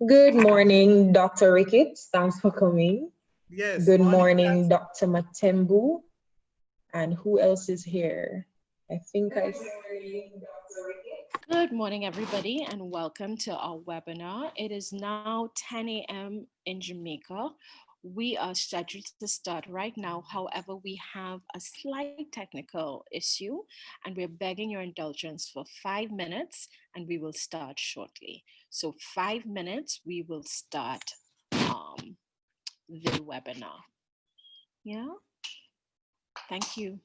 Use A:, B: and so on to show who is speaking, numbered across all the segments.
A: Good morning, Dr. Ricketts. Thanks for coming.
B: Yes,
A: Good
B: morning.
A: morning, Dr. Matembu. And who else is here? I think I see.
C: Good morning, everybody, and welcome to our webinar. It is now 10 a.m. in Jamaica. We are scheduled to start right now. However, we have a slight technical issue, and we're begging your indulgence for 5 minutes, and we will start shortly. So 5 minutes, we will start the webinar. Yeah, thank you.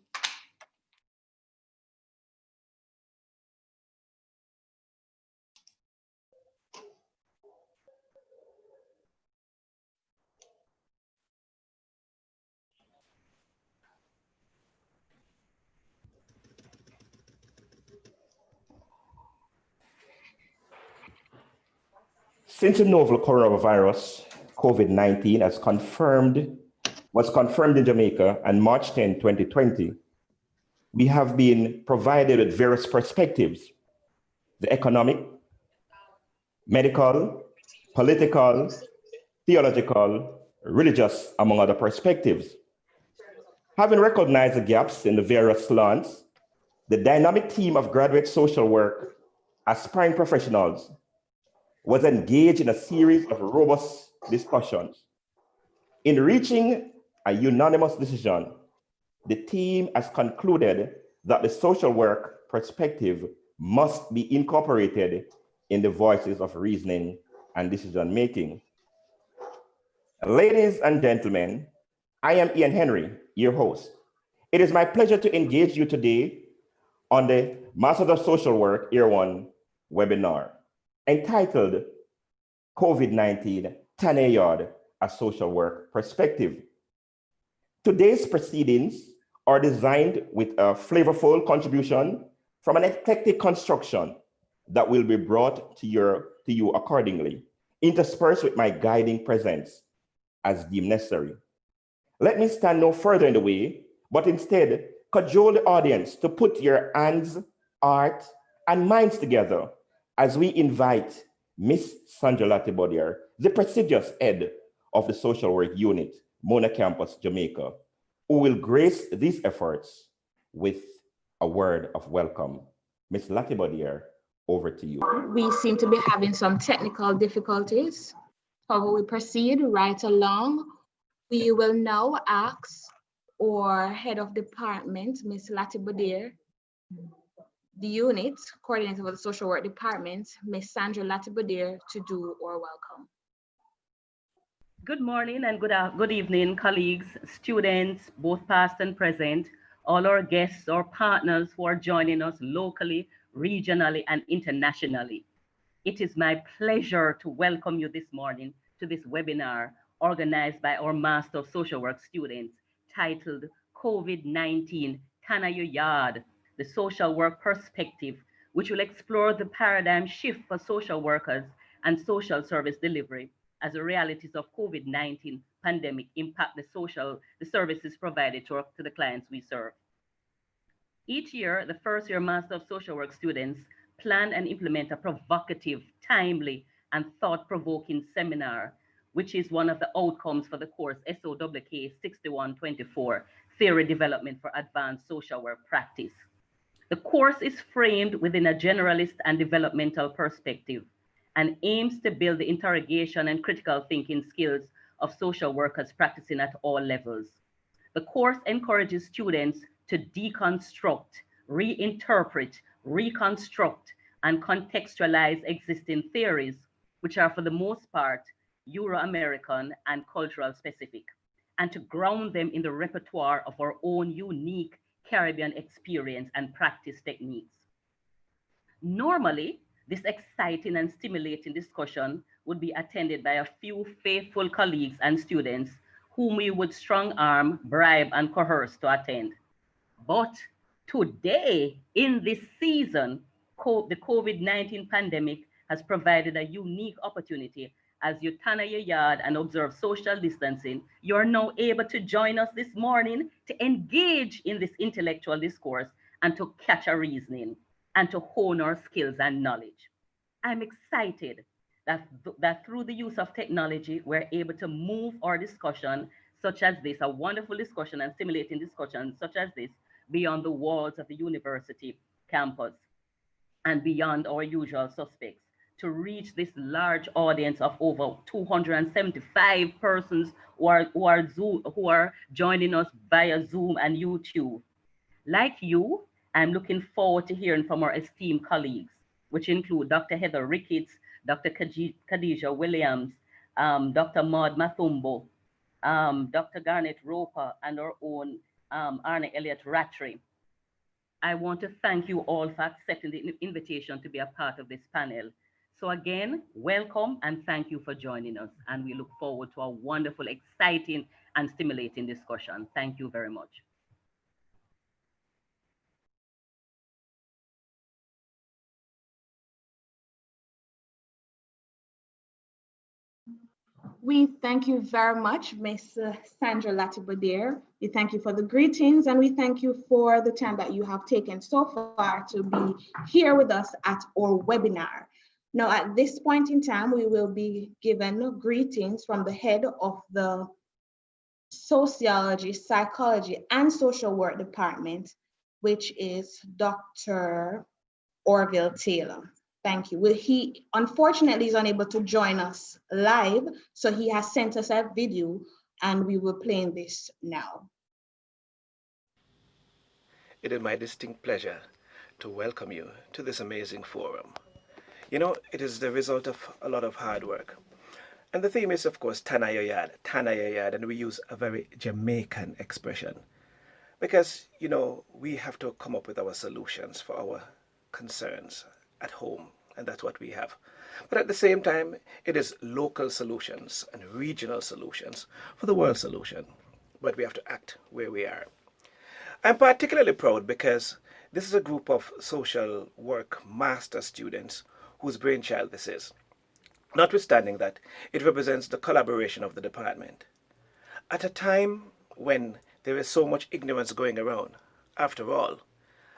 D: Since the novel coronavirus, COVID-19, was confirmed in Jamaica on March 10, 2020, we have been provided with various perspectives: the economic, medical, political, theological, religious, among other perspectives. Having recognized the gaps in the various slants, the dynamic team of graduate social work aspiring professionals was engaged in a series of robust discussions. In reaching a unanimous decision, the team has concluded that the social work perspective must be incorporated in the voices of reasoning and decision-making. Ladies and gentlemen, I am Ian Henry, your host. It is my pleasure to engage you today on the Masters of Social Work Year 1 webinar entitled COVID-19, Yaad, a Social Work Perspective. Today's proceedings are designed with a flavorful contribution from an eclectic construction that will be brought to you accordingly, interspersed with my guiding presence as deemed necessary. Let me stand no further in the way, but instead cajole the audience to put your hands, heart, and minds together as we invite Miss Sandra Latibodier, the prestigious head of the Social Work Unit, Mona Campus, Jamaica, who will grace these efforts with a word of welcome. Miss Latibodier, over to you.
E: We seem to be having some technical difficulties. However, we proceed right along. We will now ask our head of department, Ms. Latibodier, the unit coordinator for the social work department, Ms. Sandra Latibodier, to do our welcome.
F: Good morning and good evening, colleagues, students, both past and present, all our guests or partners who are joining us locally, regionally, and internationally. It is my pleasure to welcome you this morning to this webinar organized by our Master of Social Work students titled COVID-19, Yaad, the Social Work Perspective, which will explore the paradigm shift for social workers and social service delivery as the realities of COVID-19 pandemic impact the services provided to the clients we serve. Each year, the first year Master of Social Work students plan and implement a provocative, timely, and thought-provoking seminar, which is one of the outcomes for the course SOWK 6124, Theory Development for Advanced Social Work Practice. The course is framed within a generalist and developmental perspective and aims to build the interrogation and critical thinking skills of social workers practicing at all levels. The course encourages students to deconstruct, reinterpret, reconstruct, and contextualize existing theories, which are for the most part Euro-American and cultural specific, and to ground them in the repertoire of our own unique Caribbean experience and practice techniques. Normally, this exciting and stimulating discussion would be attended by a few faithful colleagues and students whom we would strong arm, bribe, and coerce to attend. But today, in this season, the COVID-19 pandemic has provided a unique opportunity. As you turn your yard and observe social distancing, you are now able to join us this morning to engage in this intellectual discourse and to catch a reasoning and to hone our skills and knowledge. I'm excited that through the use of technology, we're able to move our discussion, such as this, a wonderful discussion and stimulating discussion such as this, beyond the walls of the university campus and beyond our usual suspects, to reach this large audience of over 275 persons who are joining us via Zoom and YouTube. Like you, I'm looking forward to hearing from our esteemed colleagues, which include Dr. Heather Ricketts, Dr. Khadijah Williams, Dr. Maud Mathumbo, Dr. Garnet Roper, and our own Arne Elliott Rattray. I want to thank you all for accepting the invitation to be a part of this panel. So again, welcome and thank you for joining us. And we look forward to a wonderful, exciting, and stimulating discussion. Thank you very much.
E: We thank you very much, Ms. Sandra Latibodier. We thank you for the greetings and we thank you for the time that you have taken so far to be here with us at our webinar. Now, at this point in time, we will be given greetings from the head of the Sociology, Psychology, and Social Work Department, which is Dr. Orville Taylor. Thank you. Well, he unfortunately is unable to join us live, so he has sent us a video and we will play this now.
B: It is my distinct pleasure to welcome you to this amazing forum. You know, it is the result of a lot of hard work. And the theme is, of course, Tana Yaad, and we use a very Jamaican expression because, you know, we have to come up with our solutions for our concerns at home, and that's what we have. But at the same time, it is local solutions and regional solutions for the world solution. But we have to act where we are. I'm particularly proud because this is a group of social work master students whose brainchild this is. Notwithstanding that, it represents the collaboration of the department. At a time when there is so much ignorance going around, after all,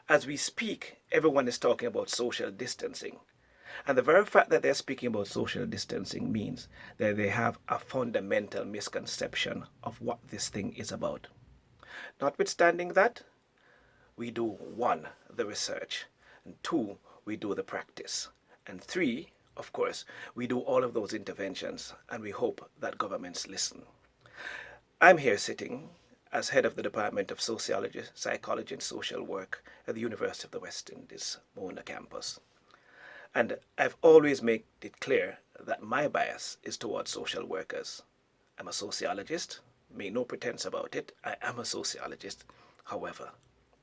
B: as we speak, everyone is talking about social distancing. And the very fact that they're speaking about social distancing means that they have a fundamental misconception of what this thing is about. Notwithstanding that, we do 1, the research, and 2, we do the practice, and 3, of course, we do all of those interventions, and we hope that governments listen. I'm here sitting as head of the Department of Sociology, Psychology, and Social Work at the University of the West Indies, Mona campus. And I've always made it clear that my bias is towards social workers. I'm a sociologist, make no pretense about it, I am a sociologist. However,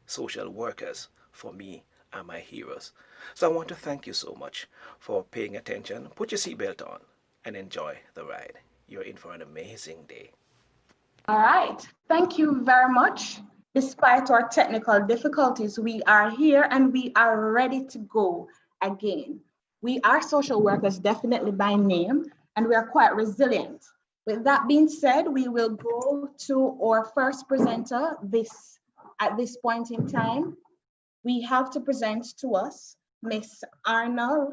B: social workers, for me, are my heroes. So I want to thank you so much for paying attention. Put your seatbelt on and enjoy the ride. You're in for an amazing day.
E: All right, thank you very much. Despite our technical difficulties, we are here and we are ready to go again. We are social workers definitely by name, and we are quite resilient. With that being said, we will go to our first presenter at this point in time. We have to present to us Mrs. Arna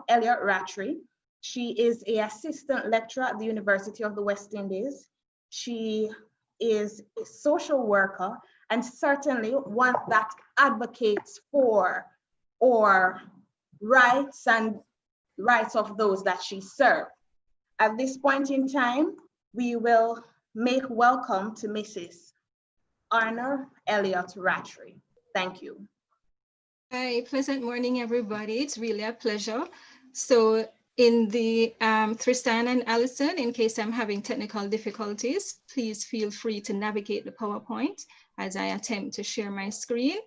E: Elliott Rattray. She is an assistant lecturer at the University of the West Indies. She is a social worker and certainly one that advocates for or rights and rights of those that she serves. At this point in time, we will make welcome to Mrs. Arna Elliott Rattray. Thank you.
G: Hi, pleasant morning, everybody. It's really a pleasure. So in the Tristan and Allison, in case I'm having technical difficulties, please feel free to navigate the PowerPoint as I attempt to share my screen.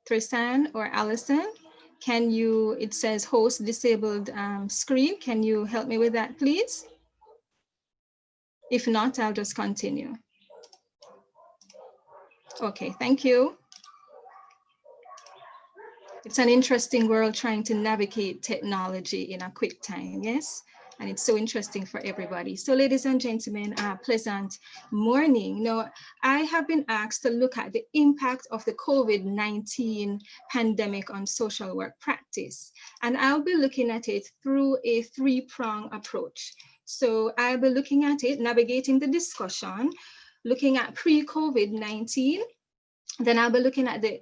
G: Tristan or Allison, can you, it says host disabled screen. Can you help me with that, please? If not, I'll just continue. Okay, thank you. It's an interesting world trying to navigate technology in a quick time, yes? And it's so interesting for everybody. So ladies and gentlemen, pleasant morning. Now, I have been asked to look at the impact of the COVID-19 pandemic on social work practice. And I'll be looking at it through a three-pronged approach. So I'll be looking at it, navigating the discussion, looking at pre-COVID-19, then I'll be looking at the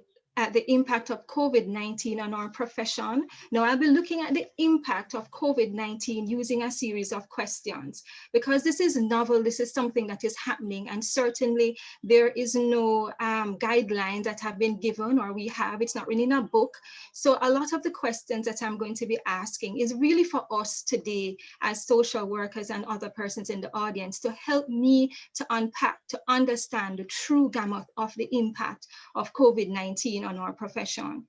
G: impact of COVID-19 on our profession. Now I'll be looking at the impact of COVID-19 using a series of questions, because this is novel, this is something that is happening, and certainly there is no guidelines that have been given, or it's not really in a book. So a lot of the questions that I'm going to be asking is really for us today as social workers and other persons in the audience to help me to unpack, to understand the true gamut of the impact of COVID-19 on our profession.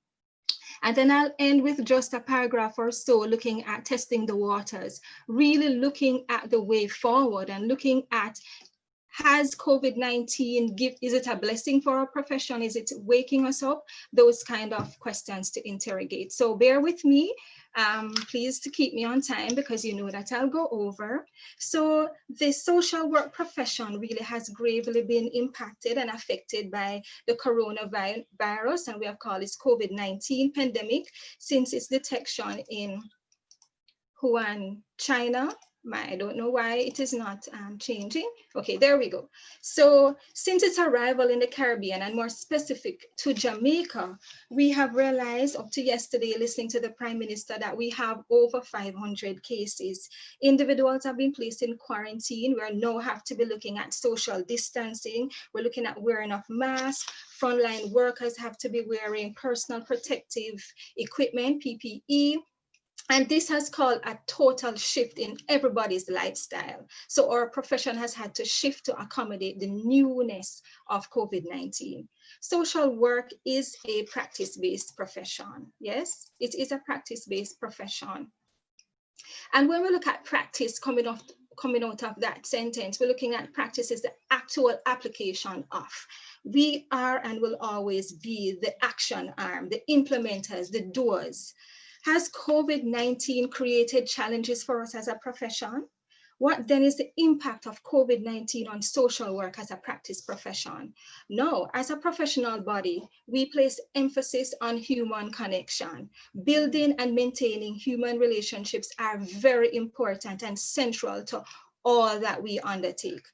G: And then I'll end with just a paragraph or so looking at testing the waters, really looking at the way forward and looking at, has COVID-19, is it a blessing for our profession? Is it waking us up? Those kind of questions to interrogate. So bear with me, please to keep me on time, because you know that I'll go over. So the social work profession really has gravely been impacted and affected by the coronavirus, and we have called this COVID-19 pandemic since its detection in Wuhan, China. I don't know why it is not changing. Okay, there we go. So since its arrival in the Caribbean, and more specific to Jamaica, we have realized up to yesterday, listening to the Prime Minister, that we have over 500 cases. Individuals have been placed in quarantine. We now have to be looking at social distancing. We're looking at wearing of masks. Frontline workers have to be wearing personal protective equipment, PPE. And this has caused a total shift in everybody's lifestyle. So our profession has had to shift to accommodate the newness of COVID-19. Social work is a practice-based profession. Yes, it is a practice-based profession. And when we look at practice coming out of that sentence, we're looking at practice as the actual application of. We are and will always be the action arm, the implementers, the doers. Has COVID-19 created challenges for us as a profession? What then is the impact of COVID-19 on social work as a practice profession? No, as a professional body, we place emphasis on human connection. Building and maintaining human relationships are very important and central to all that we undertake.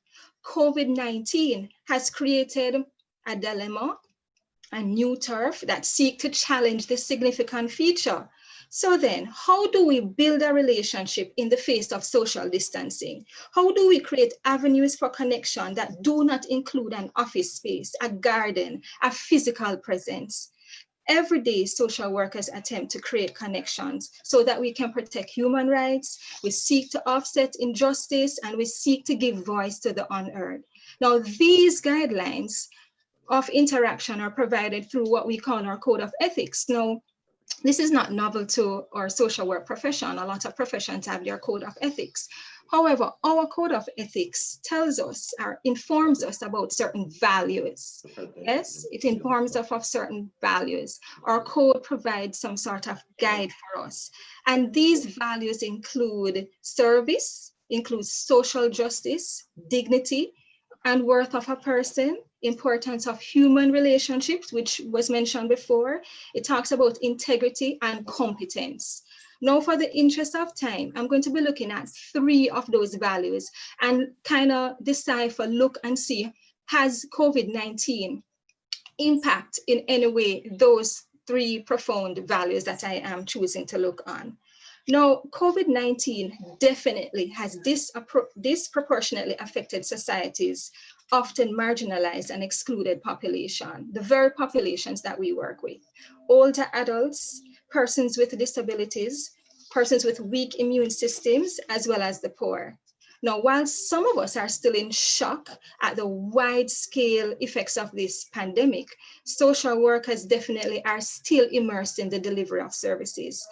G: COVID-19 has created a dilemma, a new turf that seek to challenge this significant feature. So then, how do we build a relationship in the face of social distancing? How do we create avenues for connection that do not include an office space, a garden, a physical presence? Every day, social workers attempt to create connections so that we can protect human rights. We seek to offset injustice, and we seek to give voice to the unheard. Now, these guidelines of interaction are provided through what we call our code of ethics. Now, this is not novel to our social work profession. A lot of professions have their code of ethics. However, our code of ethics tells us or informs us about certain values. Yes, it informs us of certain values. Our code provides some sort of guide for us. And these values include service, includes social justice, dignity, and worth of a person, importance of human relationships, which was mentioned before. It talks about integrity and competence. Now, for the interest of time, I'm going to be looking at 3 of those values and kind of decipher, look and see, has COVID-19 impact in any way those 3 profound values that I am choosing to look on. Now, COVID-19 definitely has disproportionately affected societies, often marginalized and excluded population, the very populations that we work with. Older adults, persons with disabilities, persons with weak immune systems, as well as the poor. Now, while some of us are still in shock at the wide-scale effects of this pandemic, social workers definitely are still immersed in the delivery of services.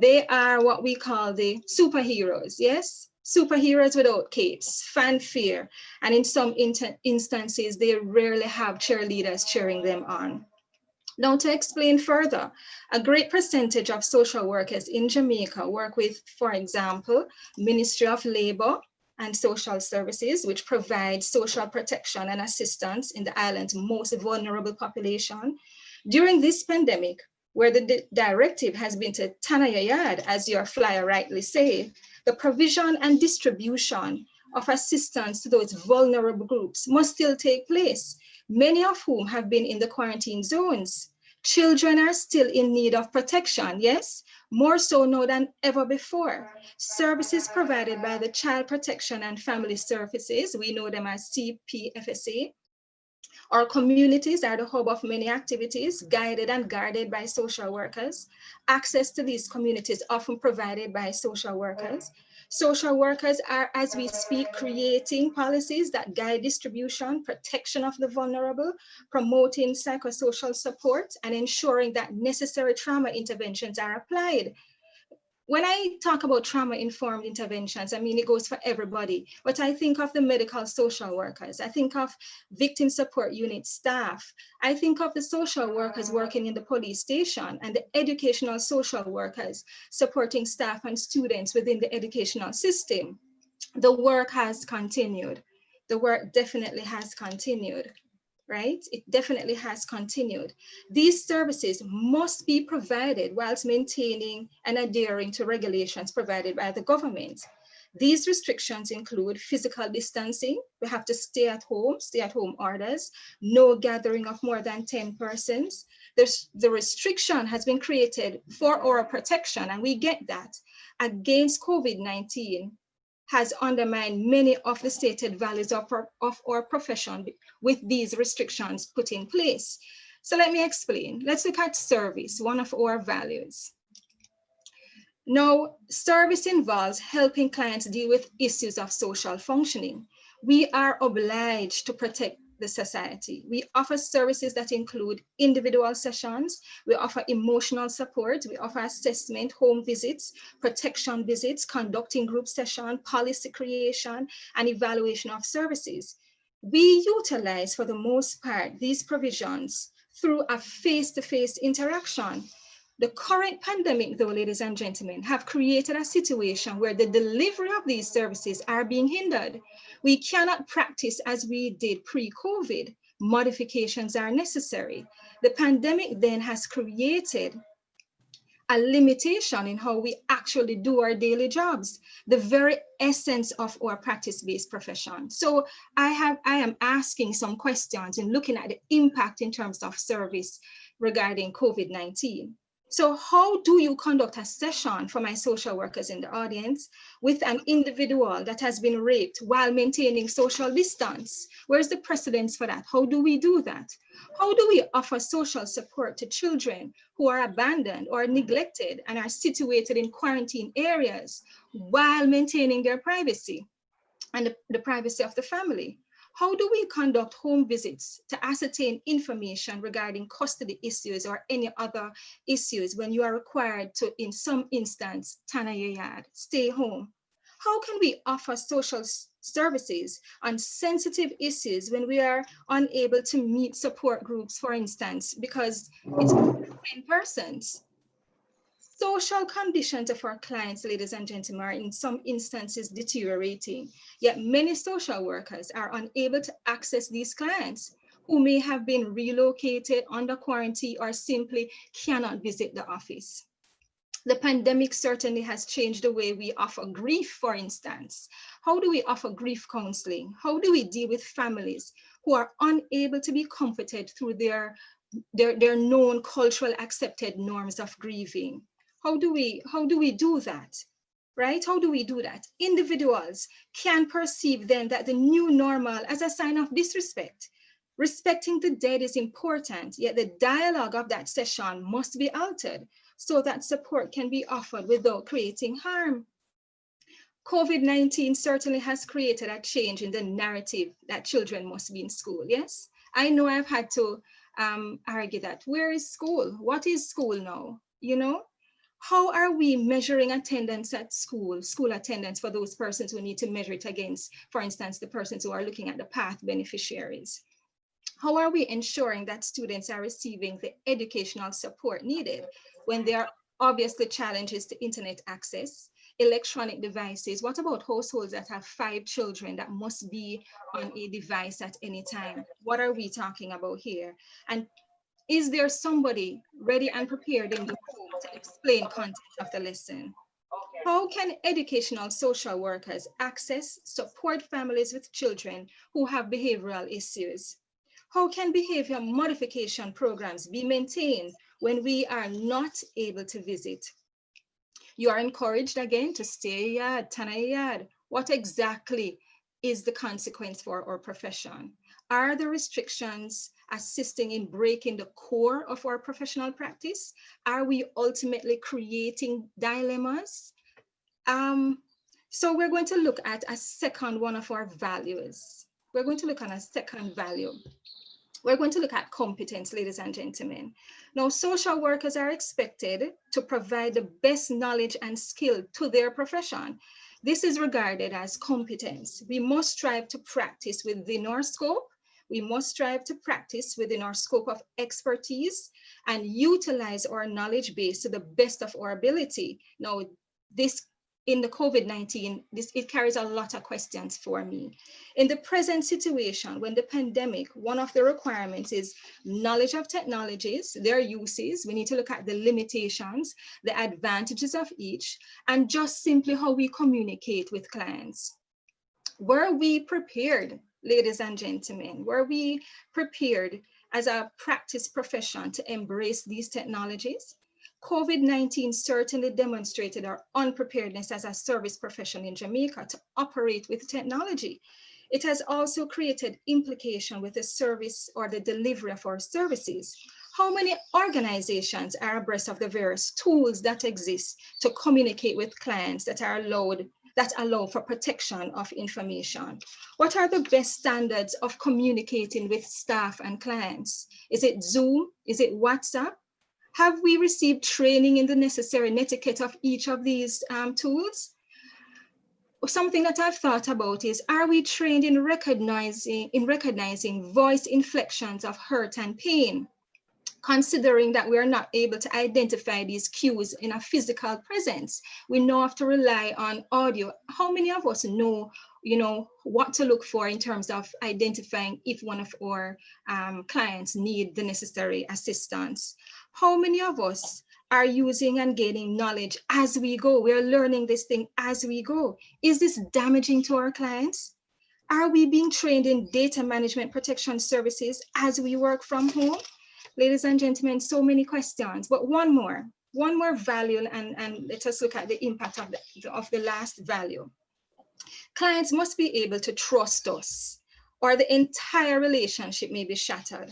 G: They are what we call the superheroes, yes? Superheroes without capes, fanfare, and in some instances, they rarely have cheerleaders cheering them on. Now, to explain further, a great percentage of social workers in Jamaica work with, for example, Ministry of Labor and Social Services, which provide social protection and assistance in the island's most vulnerable population. During this pandemic, where the directive has been to Tanaya Yaad, as your flyer rightly say, the provision and distribution of assistance to those vulnerable groups must still take place, many of whom have been in the quarantine zones. Children are still in need of protection, yes, more so now than ever before. Services provided by the Child Protection and Family Services, we know them as CPFSA. Our communities are the hub of many activities, guided and guarded by social workers. Access to these communities often provided by social workers. Social workers are, as we speak, creating policies that guide distribution, protection of the vulnerable, promoting psychosocial support, and ensuring that necessary trauma interventions are applied. When I talk about trauma-informed interventions, I mean, it goes for everybody, but I think of the medical social workers. I think of victim support unit staff. I think of the social workers working in the police station and the educational social workers supporting staff and students within the educational system. The work has continued. The work definitely has continued. Right? It definitely has continued. These services must be provided whilst maintaining and adhering to regulations provided by the government. These restrictions include physical distancing. We have to stay at home orders, no gathering of more than 10 persons. The restriction has been created for our protection, and we get that, against COVID-19 has undermined many of the stated values of our profession with these restrictions put in place. So let me explain. Let's look at service, one of our values. Now, service involves helping clients deal with issues of social functioning. We are obliged to protect the society. We offer services that include individual sessions, we offer emotional support, we offer assessment, home visits, protection visits, conducting group session, policy creation, and evaluation of services. We utilize, for the most part, these provisions through a face-to-face interaction. The current pandemic, though, ladies and gentlemen, have created a situation where the delivery of these services are being hindered. We cannot practice as we did pre-COVID. Modifications are necessary. The pandemic then has created a limitation in how we actually do our daily jobs, the very essence of our practice-based profession. So I am asking some questions and looking at the impact in terms of service regarding COVID-19. So how do you conduct a session for my social workers in the audience with an individual that has been raped while maintaining social distance? Where's the precedence for that? How do we do that? How do we offer social support to children who are abandoned or neglected and are situated in quarantine areas while maintaining their privacy and the privacy of the family? How do we conduct home visits to ascertain information regarding custody issues or any other issues when you are required to, in some instance, Tanaya Yaad, stay home? How can we offer social services on sensitive issues when we are unable to meet support groups, for instance, because it's in persons? Social conditions of our clients, ladies and gentlemen, are in some instances deteriorating, yet many social workers are unable to access these clients who may have been relocated under quarantine or simply cannot visit the office. The pandemic certainly has changed the way we offer grief, for instance. How do we offer grief counseling? How do we deal with families who are unable to be comforted through their known cultural accepted norms of grieving? How do we do that, right? How do we do that? Individuals can perceive then that the new normal as a sign of disrespect. Respecting the dead is important, yet the dialogue of that session must be altered so that support can be offered without creating harm. COVID-19 certainly has created a change in the narrative that children must be in school, yes? I know I've had to argue that. Where is school? What is school now, you know? How are we measuring attendance at school attendance for those persons who need to measure it against, for instance, the persons who are looking at the path beneficiaries? How are we ensuring that students are receiving the educational support needed when there are obviously challenges to internet access, electronic devices? What about households that have 5 children that must be on a device at any time? What are we talking about here? And is there somebody ready and prepared in the room to explain content of the lesson? How can educational social workers access, support families with children who have behavioral issues? How can behavior modification programs be maintained when we are not able to visit? You are encouraged again to stay Yaad, Tana Yaad. What exactly is the consequence for our profession? Are the restrictions assisting in breaking the core of our professional practice? Are we ultimately creating dilemmas? So we're going to look at a second one of our values. We're going to look at a second value. We're going to look at competence, ladies and gentlemen. Now, social workers are expected to provide the best knowledge and skill to their profession. This is regarded as competence. We must strive to practice within our scope. We must strive to practice within our scope of expertise and utilize our knowledge base to the best of our ability. Now, this in the COVID-19, it carries a lot of questions for me. In the present situation, when the pandemic, one of the requirements is knowledge of technologies, their uses. We need to look at the limitations, the advantages of each, and just simply how we communicate with clients. Were we prepared, ladies and gentlemen? Were we prepared as a practice profession to embrace these technologies? COVID-19 certainly demonstrated our unpreparedness as a service profession in Jamaica to operate with technology. It has also created implication with the service or the delivery of our services. How many organizations are abreast of the various tools that exist to communicate with clients that allow for protection of information? What are the best standards of communicating with staff and clients? Is it Zoom? Is it WhatsApp? Have we received training in the necessary etiquette of each of these tools? Something that I've thought about is, are we trained in recognizing voice inflections of hurt and pain? Considering that we are not able to identify these cues in a physical presence, we now have to rely on audio. How many of us know, what to look for in terms of identifying if one of our clients need the necessary assistance? How many of us are using and gaining knowledge as we go? We're learning this thing as we go. Is this damaging to our clients? Are we being trained in data management protection services as we work from home? Ladies and gentlemen, so many questions, but one more value, and let us look at the impact of the last value. Clients must be able to trust us, or the entire relationship may be shattered.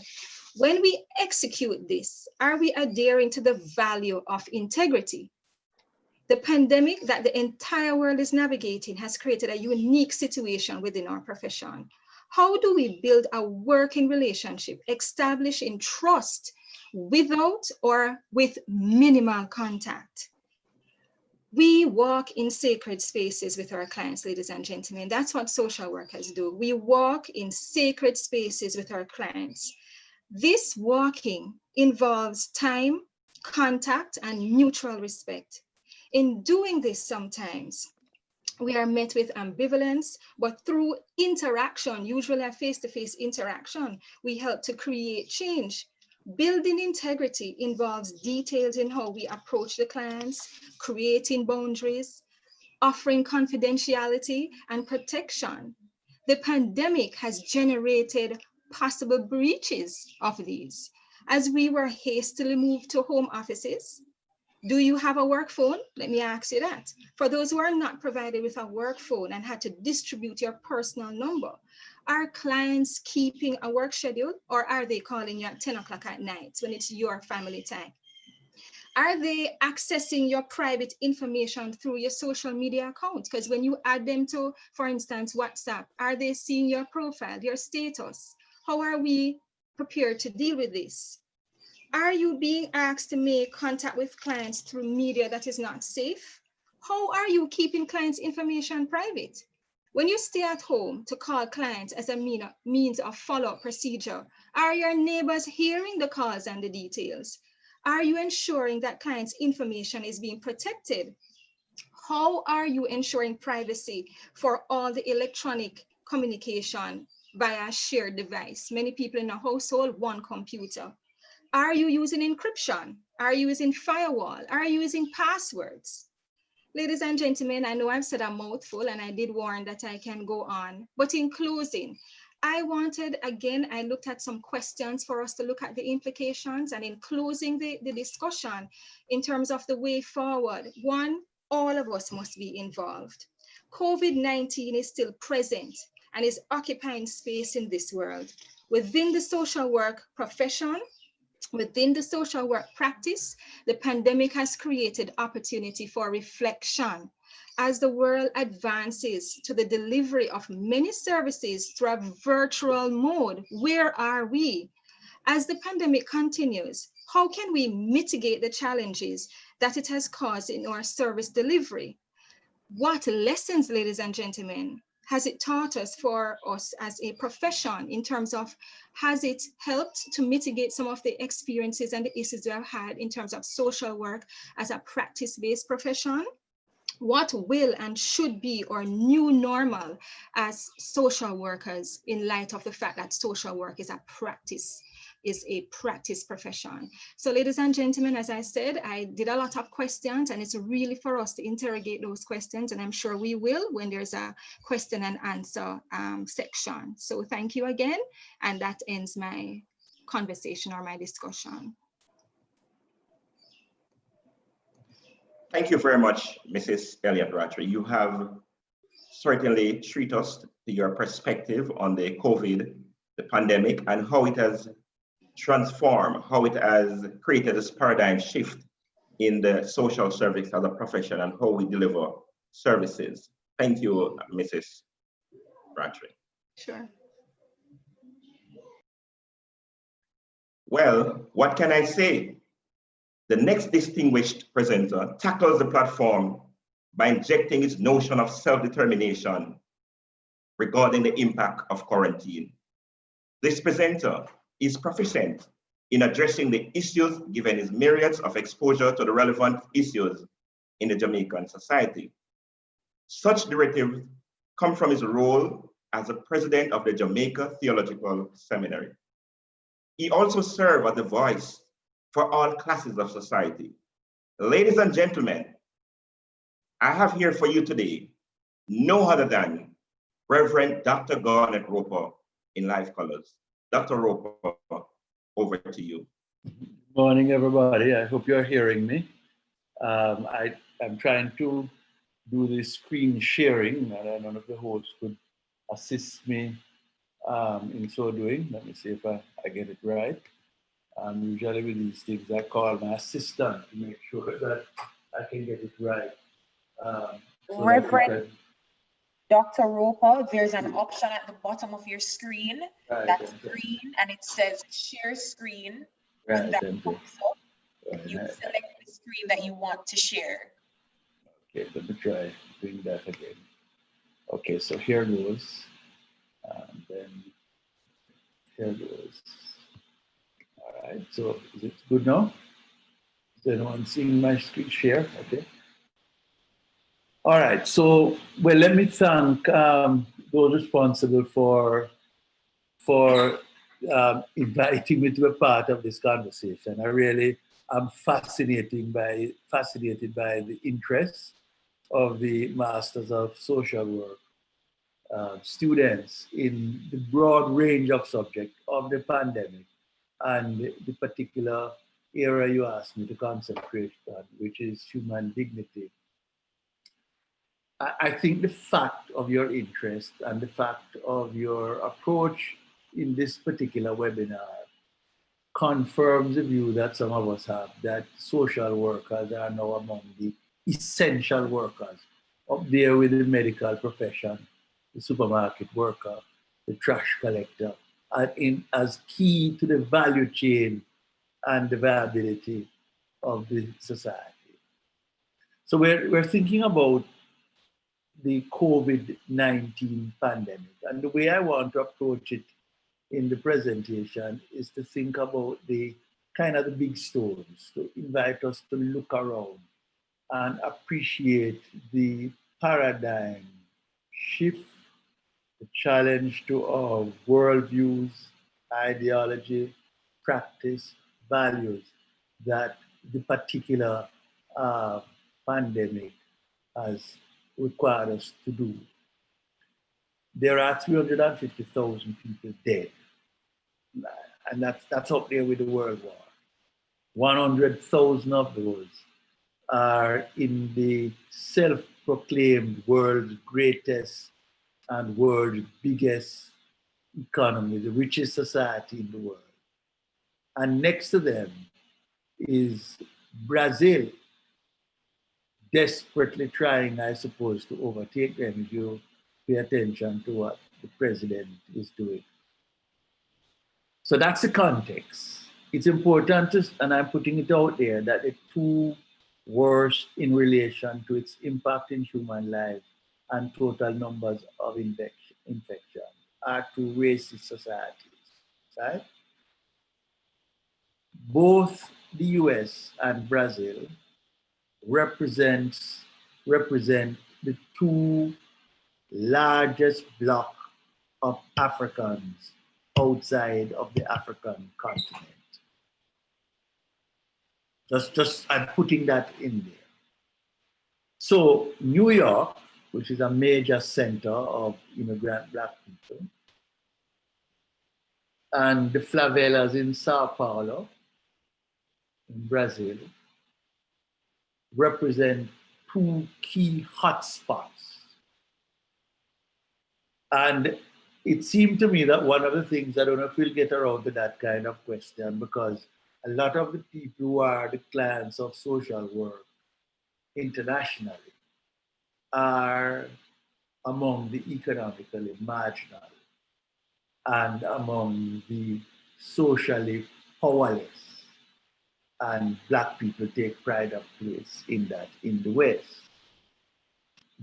G: When we execute this, are we adhering to the value of integrity? The pandemic that the entire world is navigating has created a unique situation within our profession. How do we build a working relationship, establishing trust without or with minimal contact? We walk in sacred spaces with our clients, ladies and gentlemen. That's what social workers do. We walk in sacred spaces with our clients. This walking involves time, contact, and mutual respect. In doing this, sometimes we are met with ambivalence, but through interaction, usually a face-to-face interaction, we help to create change. Building integrity involves details in how we approach the clients, creating boundaries, offering confidentiality and protection. The pandemic has generated possible breaches of these. As we were hastily moved to home offices, do you have a work phone? Let me ask you that. For those who are not provided with a work phone and had to distribute your personal number, are clients keeping a work schedule, or are they calling you at 10 o'clock at night when it's your family time? Are they accessing your private information through your social media accounts? Because when you add them to, for instance, WhatsApp, are they seeing your profile, your status? How are we prepared to deal with this? Are you being asked to make contact with clients through media that is not safe? How are you keeping clients' information private? When you stay at home to call clients as a means of follow-up procedure, are your neighbors hearing the calls and the details? Are you ensuring that clients' information is being protected? How are you ensuring privacy for all the electronic communication via shared device? Many people in a household, one computer. Are you using encryption? Are you using firewall? Are you using passwords? Ladies and gentlemen, I know I've said a mouthful and I did warn that I can go on, but in closing, I looked at some questions for us to look at the implications, and in closing the discussion in terms of the way forward, one, all of us must be involved. COVID-19 is still present and is occupying space in this world. Within the social work profession, within the social work practice, the pandemic has created opportunity for reflection. As the world advances to the delivery of many services through a virtual mode, where are we? As the pandemic continues, how can we mitigate the challenges that it has caused in our service delivery? What lessons, ladies and gentlemen, has it taught us for us as a profession in terms of, has it helped to mitigate some of the experiences and the issues we have had in terms of social work as a practice-based profession? What will and should be our new normal as social workers in light of the fact that social work is a practice profession? So ladies and gentlemen, as I said, I did a lot of questions, and it's really for us to interrogate those questions, and I'm sure we will when there's a question and answer section. So thank you again, and that ends my conversation or my discussion.
D: Thank you very much, Mrs. Elliott Rattray. You have certainly treated us to your perspective on the COVID, the pandemic, and how it has transformed, how it has created this paradigm shift in the social service as a profession and how we deliver services. Thank you, Mrs. Rattray.
G: Sure.
D: Well, what can I say? The next distinguished presenter tackles the platform by injecting its notion of self-determination regarding the impact of quarantine. This presenter is proficient in addressing the issues given his myriads of exposure to the relevant issues in the Jamaican society. Such directives come from his role as the president of the Jamaica Theological Seminary. He also served as the voice for all classes of society. Ladies and gentlemen, I have here for you today no other than Reverend Dr. Garnet Roper in live colors. Dr. Roper, over to you.
H: Morning, everybody. I hope you're hearing me. I'm trying to do the screen sharing, and I don't know if the host could assist me in so doing. Let me see if I get it right. Usually with these things, I call my assistant to make sure that I can get it right. So
A: Reverend Dr. Roper, there's an option at the bottom of your screen that's green, and it says share screen. When that pops up, you select the screen that you want to share.
H: Okay, let me try doing that again. Okay, so here goes. Then here goes. All right, so is it good now? Is anyone seeing my screen share? Okay. All right, so, well, let me thank those responsible for inviting me to be part of this conversation. I really am fascinated by the interest of the Masters of Social Work students in the broad range of subjects of the pandemic and the particular area you asked me to concentrate on, which is human dignity. I think the fact of your interest and the fact of your approach in this particular webinar confirms the view that some of us have, that social workers are now among the essential workers, up there with the medical profession, the supermarket worker, the trash collector, and as key to the value chain and the viability of the society. So we're thinking about the COVID-19 pandemic. And the way I want to approach it in the presentation is to think about the kind of the big stories, to invite us to look around and appreciate the paradigm shift, the challenge to our worldviews, ideology, practice, values that the particular pandemic has required us to do. There are 350,000 people dead, and that's up there with the World War. 100,000 of those are in the self-proclaimed world's greatest and world's biggest economy, the richest society in the world. And next to them is Brazil, desperately trying, I suppose, to overtake them if you pay attention to what the president is doing. So that's the context. It's important to, and I'm putting it out there, that the two worst in relation to its impact in human life and total numbers of infection are two racist societies, right? Both the US and Brazil represent the two largest bloc of Africans outside of the African continent. Just I'm putting that in there. So New York, which is a major center of immigrant Black people, and the favelas in Sao Paulo, in Brazil, represent two key hotspots. And it seemed to me that one of the things, I don't know if we'll get around to that kind of question, because a lot of the people who are the clients of social work internationally are among the economically marginal and among the socially powerless. And Black people take pride of place in that in the West.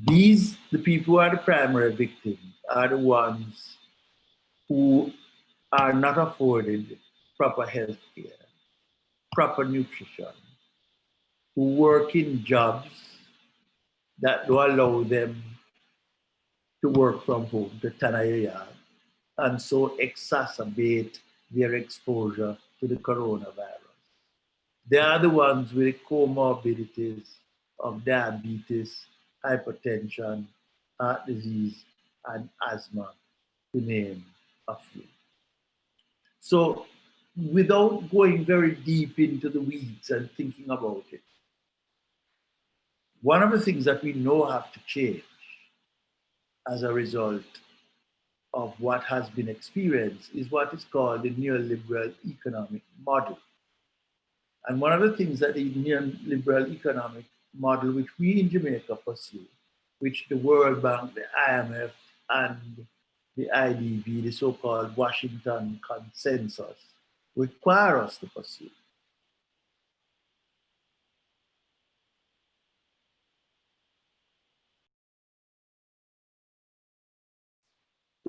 H: These, the people who are the primary victims, are the ones who are not afforded proper health care, proper nutrition, who work in jobs that don't allow them to work from home, to Yaad, and so exacerbate their exposure to the coronavirus. They are the ones with comorbidities of diabetes, hypertension, heart disease, and asthma, to name a few. So without going very deep into the weeds and thinking about it, one of the things that we know have to change as a result of what has been experienced is what is called the neoliberal economic model. And one of the things that the neoliberal economic model, which we in Jamaica pursue, which the World Bank, the IMF, and the IDB, the so-called Washington Consensus, require us to pursue.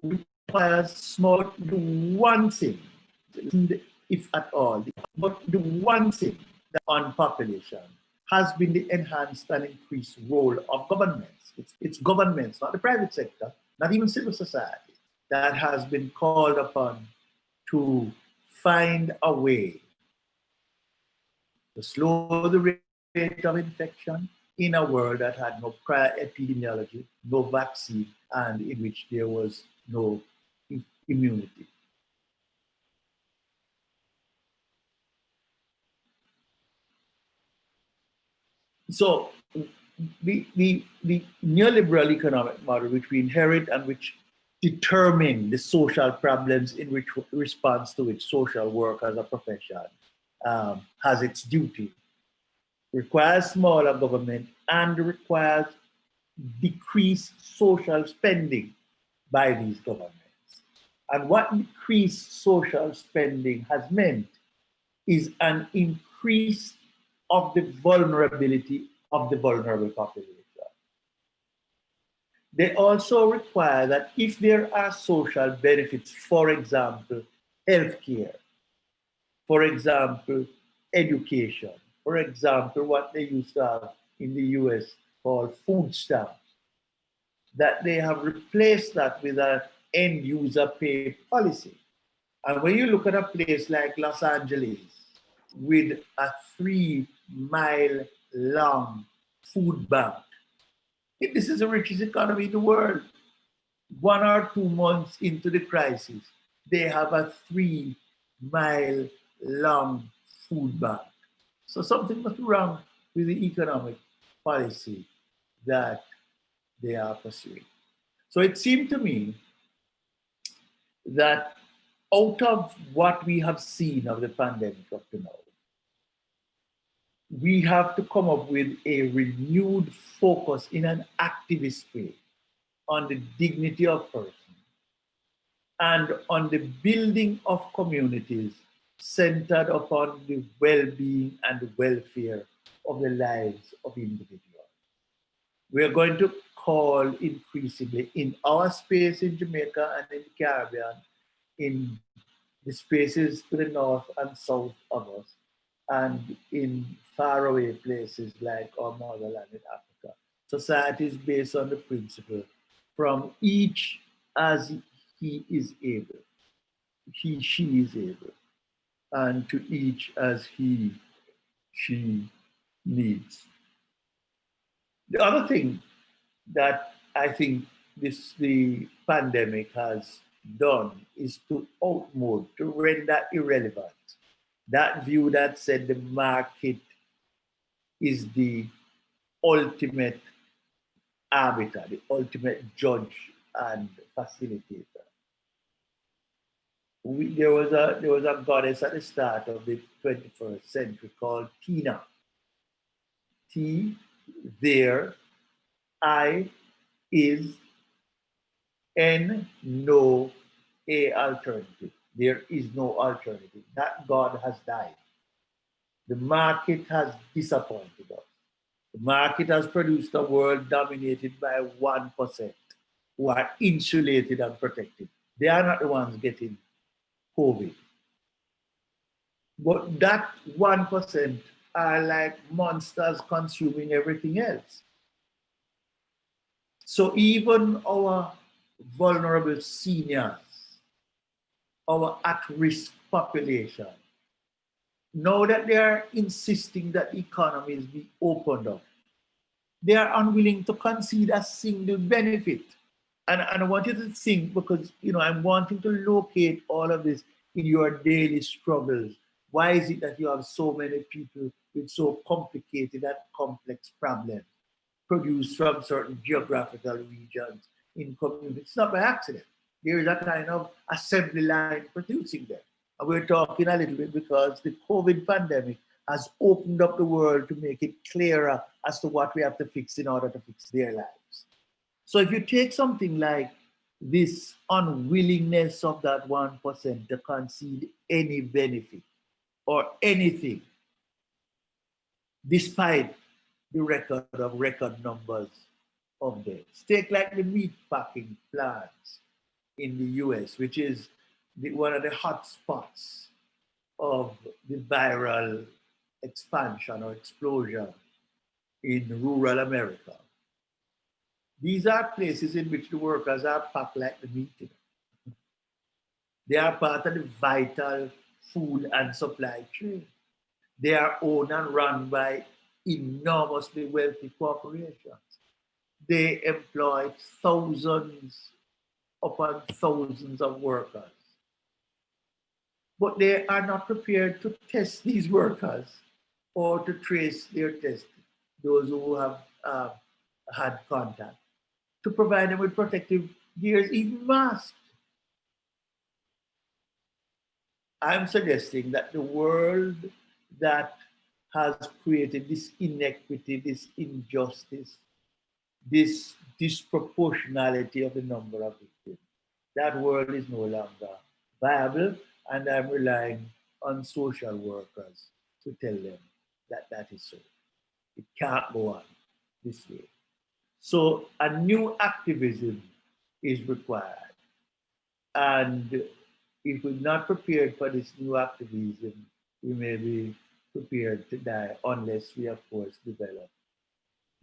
H: Requires small, do one thing, if at all, but the one thing that on population has been the enhanced and increased role of governments. It's governments, not the private sector, not even civil society, that has been called upon to find a way to slow the rate of infection in a world that had no prior epidemiology, no vaccine, and in which there was no immunity. So the neoliberal economic model, which we inherit and which determine the social problems in which response to which social work as a profession has its duty, requires smaller government and requires decreased social spending by these governments. And what decreased social spending has meant is an increase of the vulnerability of the vulnerable population. They also require that if there are social benefits, for example, healthcare, for example, education, for example, what they used to have in the US called food stamps, that they have replaced that with an end user pay policy. And when you look at a place like Los Angeles with a 3-mile long food bank, this is the richest economy in the world. 1 or 2 months into the crisis, they have a 3-mile long food bank. So something must be wrong with the economic policy that they are pursuing. So it seemed to me that out of what we have seen of the pandemic up to now, we have to come up with a renewed focus in an activist way on the dignity of person and on the building of communities centered upon the well-being and the welfare of the lives of individuals. We are going to call increasingly in our space in Jamaica and in the Caribbean, in the spaces to the north and south of us, and in faraway places like our motherland in Africa. Society is based on the principle from each as he is able, she is able, and to each as she needs. The other thing that I think the pandemic has done is to outmode, to render irrelevant that view that said the market is the ultimate arbiter, the ultimate judge and facilitator. There was a goddess at the start of the 21st century called Tina. T, there, I, is, N, no, A, alternative. There is no alternative. That God has died. The market has disappointed us. The market has produced a world dominated by 1% who are insulated and protected. They are not the ones getting COVID. But that 1% are like monsters consuming everything else. So even our vulnerable seniors, our at-risk population, now that they are insisting that economies be opened up, they are unwilling to concede a single benefit. And I want you to think, because I'm wanting to locate all of this in your daily struggles. Why is it that you have so many people with so complicated and complex problems produced from certain geographical regions in communities? It's not by accident. There is a kind of assembly line producing them. And we're talking a little bit because the COVID pandemic has opened up the world to make it clearer as to what we have to fix in order to fix their lives. So if you take something like this unwillingness of that 1% to concede any benefit or anything, despite the record numbers of deaths. Take like the meat packing plants in the US, which is one of the hot spots of the viral expansion or explosion in rural America. These are places in which the workers are packed like the meat. They are part of the vital food and supply chain. They are owned and run by enormously wealthy corporations. They employ thousands upon thousands of workers. But they are not prepared to test these workers or to trace their testing, those who have had contact, to provide them with protective gears, even masks. I'm suggesting that the world that has created this inequity, this injustice, this disproportionality of the number of victims, that world is no longer viable, and I'm relying on social workers to tell them that that is so. It can't go on this way. So a new activism is required. And if we're not prepared for this new activism, we may be prepared to die unless we, of course, develop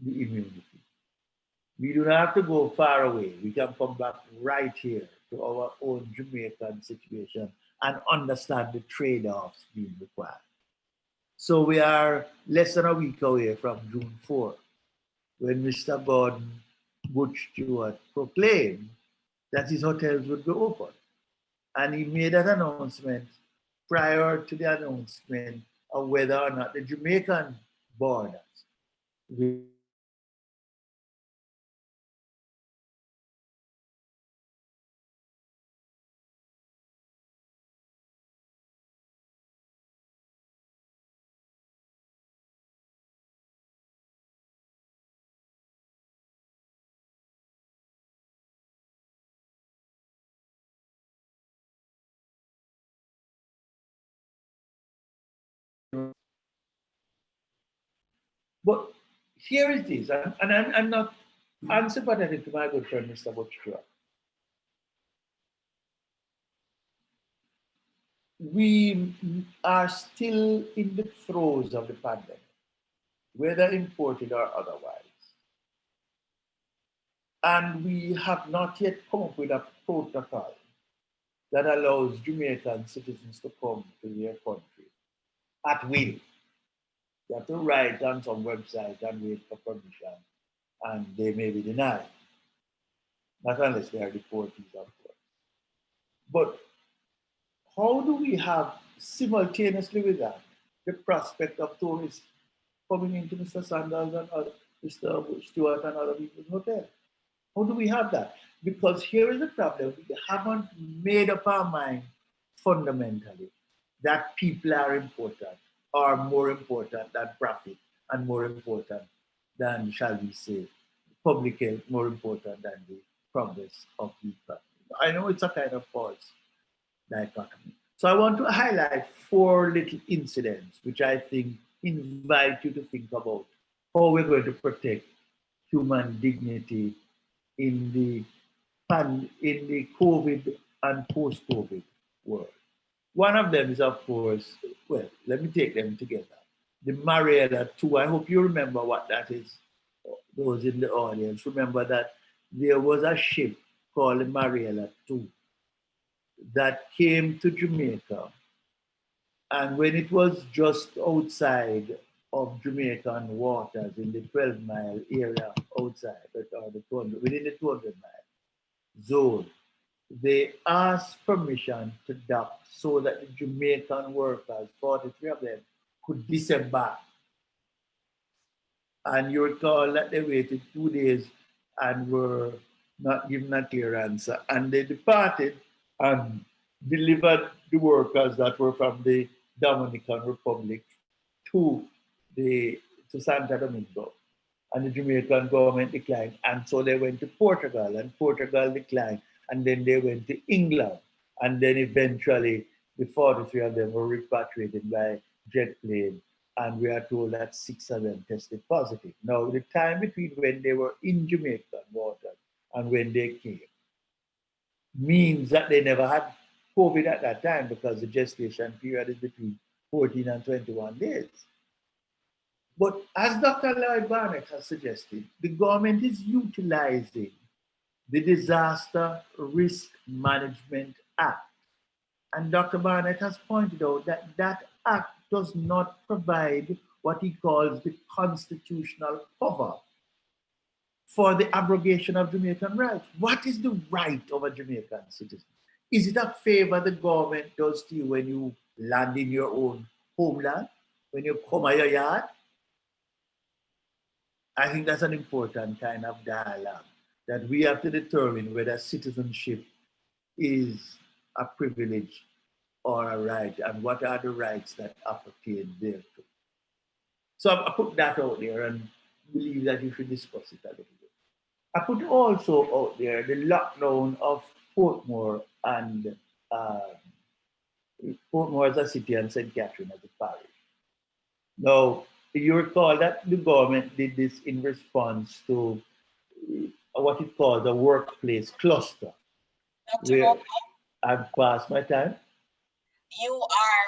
H: the immunity. We do not have to go far away. We can come back right here to our own Jamaican situation and understand the trade-offs being required. So we are less than a week away from June 4, when Mr. Gordon Butch Stewart proclaimed that his hotels would be open. And he made that announcement prior to the announcement of whether or not the Jamaican borders will But here it is, and I'm not unsympathetic to my good friend, Mr. Butch Stewart. We are still in the throes of the pandemic, whether imported or otherwise. And we have not yet come up with a protocol that allows Jamaican citizens to come to their country at will. You have to write on some website and wait for permission, and they may be denied. Not unless they are deportees, of course. But how do we have simultaneously with that the prospect of tourists coming into Mr. Sandals and Mr. Stewart and other people's hotel? How do we have that? Because here is the problem. We haven't made up our mind fundamentally that people are important, or more important than profit, and more important than, shall we say, public health, more important than the progress of the economy. I know it's a kind of false dichotomy. So I want to highlight 4 little incidents which I think invite you to think about how we're going to protect human dignity in the COVID and post-COVID world. One of them is, of course, well, let me take them together. The Mariella 2, I hope you remember what that is. Those in the audience, remember that there was a ship called the Mariella 2 that came to Jamaica. And when it was just outside of Jamaican waters in the 12-mile area outside, or within the 200-mile zone, they asked permission to dock so that the Jamaican workers, 43 of them, could disembark. And you recall that they waited 2 days and were not given a clear answer. And they departed and delivered the workers that were from the Dominican Republic to Santo Domingo. And the Jamaican government declined. And so they went to Portugal, and Portugal declined. And then they went to England. And then eventually the 43 of them were repatriated by jet plane. And we are told that 6 of them tested positive. Now, the time between when they were in Jamaican waters and when they came means that they never had COVID at that time, because the gestation period is between 14 and 21 days. But as Dr. Lloyd Barnett has suggested, the government is utilizing the Disaster Risk Management Act. And Dr. Barnett has pointed out that that act does not provide what he calls the constitutional cover for the abrogation of Jamaican rights. What is the right of a Jamaican citizen? Is it a favor the government does to you when you land in your own homeland, when you come out your yard? I think that's an important kind of dialogue, that we have to determine whether citizenship is a privilege or a right, and what are the rights that appertain thereto. So I put that out there and believe that you should discuss it a little bit. I put also out there the lockdown of Portmore and Portmore as a city and St. Catherine as a parish. Now, you recall that the government did this in response to what it calls a workplace cluster.
A: Dr. Roper,
H: I've passed my time.
A: you are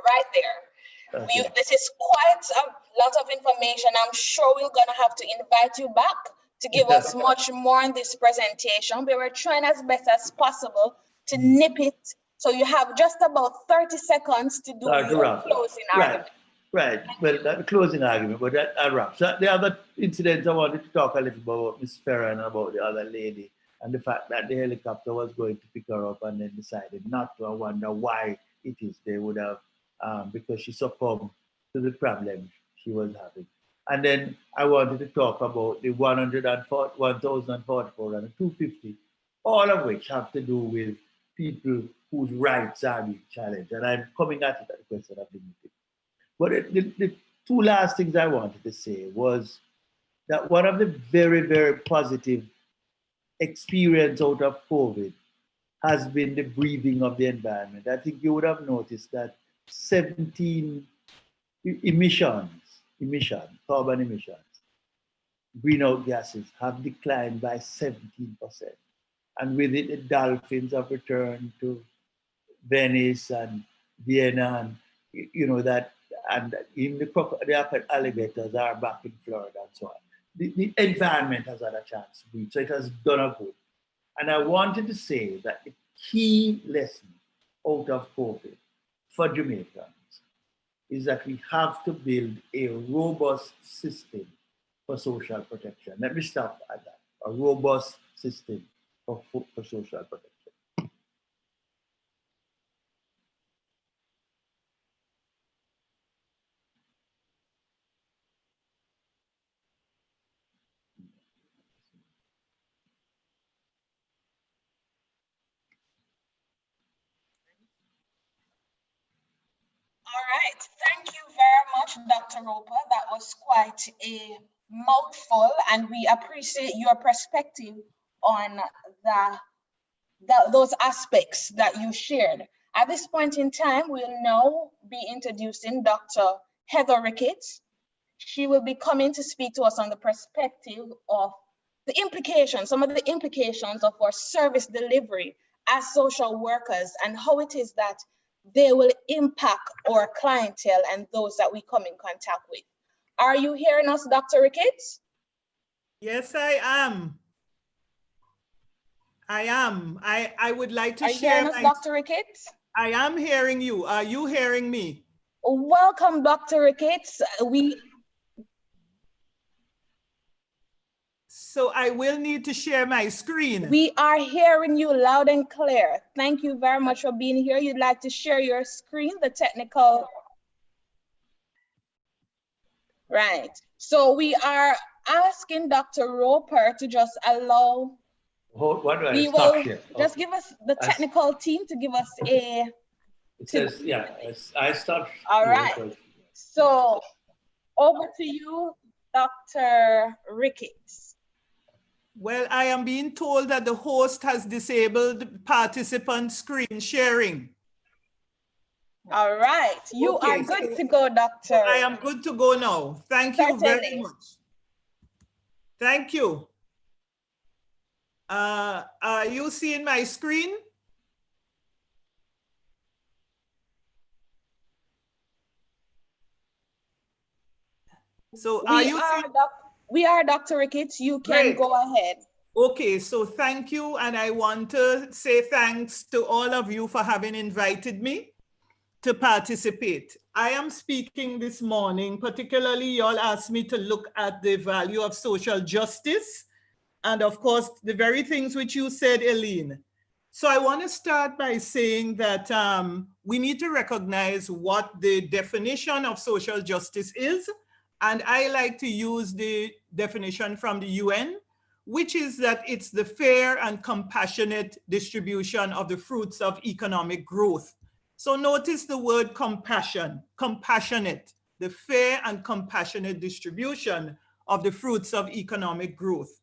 A: right there.
H: Okay.
A: This is quite a lot of information. I'm sure we're gonna have to invite you back to give us much more in this presentation. We were trying as best as possible to nip it. So you have just about 30 seconds to do your closing argument.
H: Right. Well, that closing argument, but that wraps. So the other incident I wanted to talk a little bit about Miss Ferrer and about the other lady and the fact that the helicopter was going to pick her up and then decided not to. I wonder why it is they would have, because she succumbed to the problem she was having. And then I wanted to talk about the 1,044 and the 250, all of which have to do with people whose rights are being challenged. And I'm coming at it at the question of dignity. But the two last things I wanted to say was that one of the very, very positive experience out of COVID has been the breathing of the environment. I think you would have noticed that 17 carbon emissions, greenhouse gases have declined by 17%. And with it, the dolphins have returned to Venice and Vienna, and that, and even the alligators are back in Florida and so on. The environment has had a chance to breathe, so it has done a good. And I wanted to say that the key lesson out of COVID for Jamaicans is that we have to build a robust system for social protection. Let me stop at that. A robust system for social protection.
A: All right, thank you very much, Dr. Roper. That was quite a mouthful, and we appreciate your perspective on those aspects that you shared. At this point in time, we'll now be introducing Dr. Heather Ricketts. She will be coming to speak to us on the perspective of the implications, some of the implications of our service delivery as social workers and how it is that they will impact our clientele and those that we come in contact with. Are you hearing us, Dr. Ricketts?
I: Yes, I am. I would like to share.
A: Are you hearing us, Dr. Ricketts?
I: I am hearing you. Are you hearing me?
A: Welcome, Dr. Ricketts.
I: So I will need to share my screen.
A: We are hearing you loud and clear. Thank you very much for being here. You'd like to share your screen, the technical. Right. So we are asking Dr. Roper to just allow.
H: We will
A: just give us the technical team to give us a.
H: It says, yeah, I start.
A: All right. So over to you, Dr. Ricketts.
I: Well, I am being told that the host has disabled participant screen sharing.
A: All right, you are good to go, Doctor.
I: I am good to go now. Thank you very much. Thank you. Are you seeing my screen? So
A: we are Dr. Ricketts. You can go ahead.
I: Okay, so thank you. And I want to say thanks to all of you for having invited me to participate. I am speaking this morning, particularly y'all asked me to look at the value of social justice. And of course, the very things which you said, Eileen. So I want to start by saying that we need to recognize what the definition of social justice is. And I like to use the definition from the UN, which is that it's the fair and compassionate distribution of the fruits of economic growth. So notice the word compassion, compassionate, the fair and compassionate distribution of the fruits of economic growth.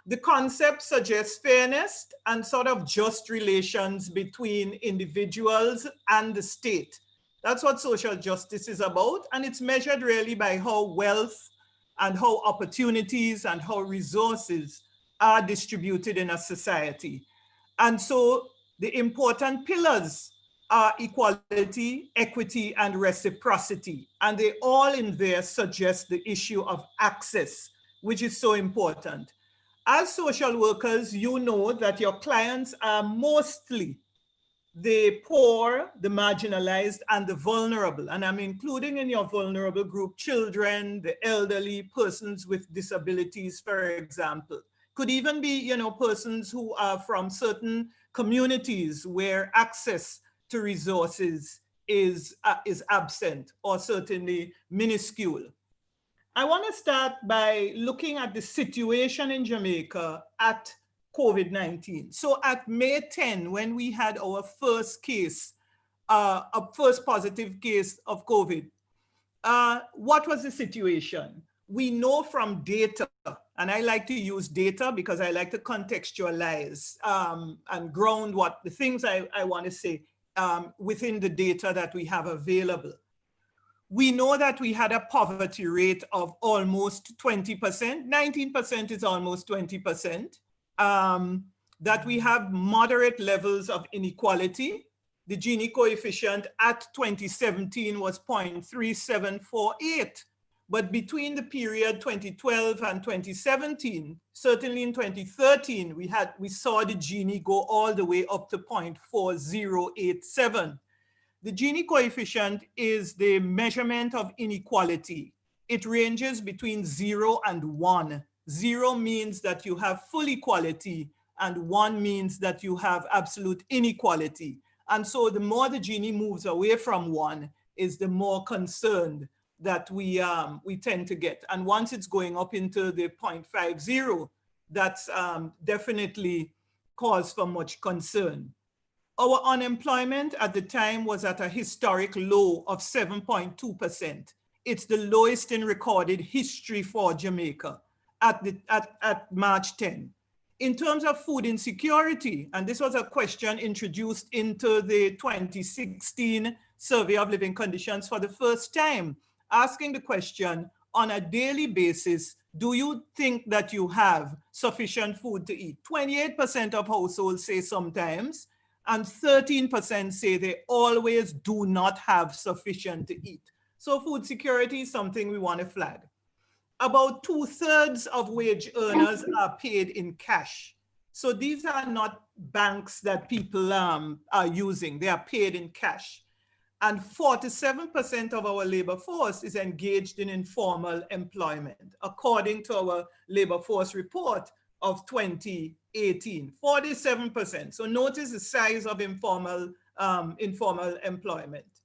I: The concept suggests fairness and sort of just relations between individuals and the state. That's what social justice is about. And it's measured really by how wealth and how opportunities and how resources are distributed in a society. And so the important pillars are equality, equity, and reciprocity. And they all in there suggest the issue of access, which is so important. As social workers, you know that your clients are mostly the poor, the marginalized, and the vulnerable. And I'm including in your vulnerable group children, the elderly, persons with disabilities, for example. Could even be, you know, persons who are from certain communities where access to resources is absent or certainly minuscule. I want to start by looking at the situation in Jamaica at COVID-19. So at May 10, when we had our first case, a first positive case of COVID, what was the situation? We know from data, and I like to use data because I like to contextualize and ground what the things I want to say within the data that we have available. We know that we had a poverty rate of almost 20%, 19% is almost 20%, that we have moderate levels of inequality. The Gini coefficient at 2017 was 0.3748, but between the period 2012 and 2017, certainly in 2013, we saw the Gini go all the way up to 0.4087. The Gini coefficient is the measurement of inequality. It ranges between 0 and 1. 0 means that you have full equality, and 1 means that you have absolute inequality. And so the more the Gini moves away from 1 is the more concerned that we tend to get. And once it's going up into the 0.50, that's definitely cause for much concern. Our unemployment at the time was at a historic low of 7.2%. It's the lowest in recorded history for Jamaica at March 10. In terms of food insecurity, and this was a question introduced into the 2016 Survey of Living Conditions for the first time, asking the question, on a daily basis, do you think that you have sufficient food to eat? 28% of households say sometimes, and 13% say they always do not have sufficient to eat. So food security is something we want to flag. About 2/3 of wage earners are paid in cash. So these are not banks that people are using, they are paid in cash. And 47% of our labor force is engaged in informal employment, according to our labor force report of 2018, 47%. So notice the size of informal employment.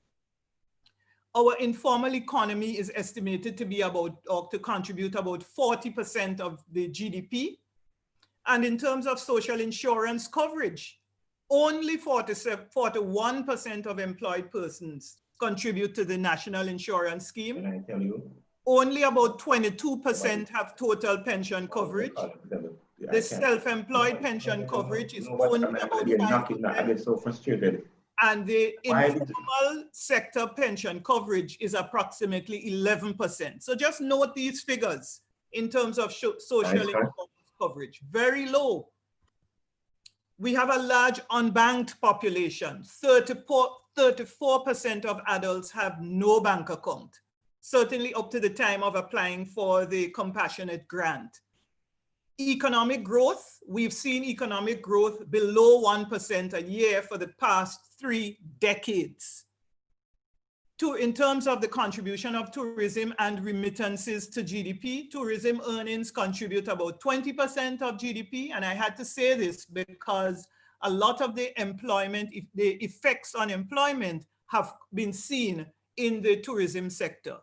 I: Our informal economy is estimated to be to contribute about 40% of the GDP. And in terms of social insurance coverage, only 41% of employed persons contribute to the national insurance scheme.
D: Can I tell you?
I: Only about 22% have total pension coverage. The self-employed pension coverage is only about 5%.
D: I get so frustrated.
I: And the informal sector pension coverage is approximately 11%. So just note these figures in terms of social insurance coverage, very low. We have a large unbanked population. 34% of adults have no bank account, certainly up to the time of applying for the compassionate grant. Economic growth, we've seen economic growth below 1% a year for the past 3 decades. In terms of the contribution of tourism and remittances to GDP, tourism earnings contribute about 20% of GDP. And I had to say this because a lot of the effects on employment have been seen in the tourism sector.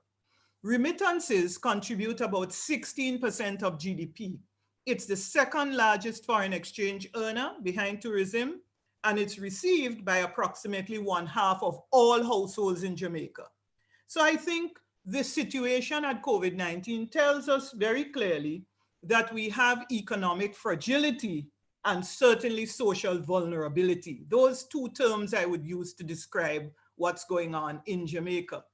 I: Remittances contribute about 16% of GDP. It's the second largest foreign exchange earner behind tourism, and it's received by approximately 1/2 of all households in Jamaica. So I think the situation at COVID-19 tells us very clearly that we have economic fragility and certainly social vulnerability. Those two terms I would use to describe what's going on in Jamaica.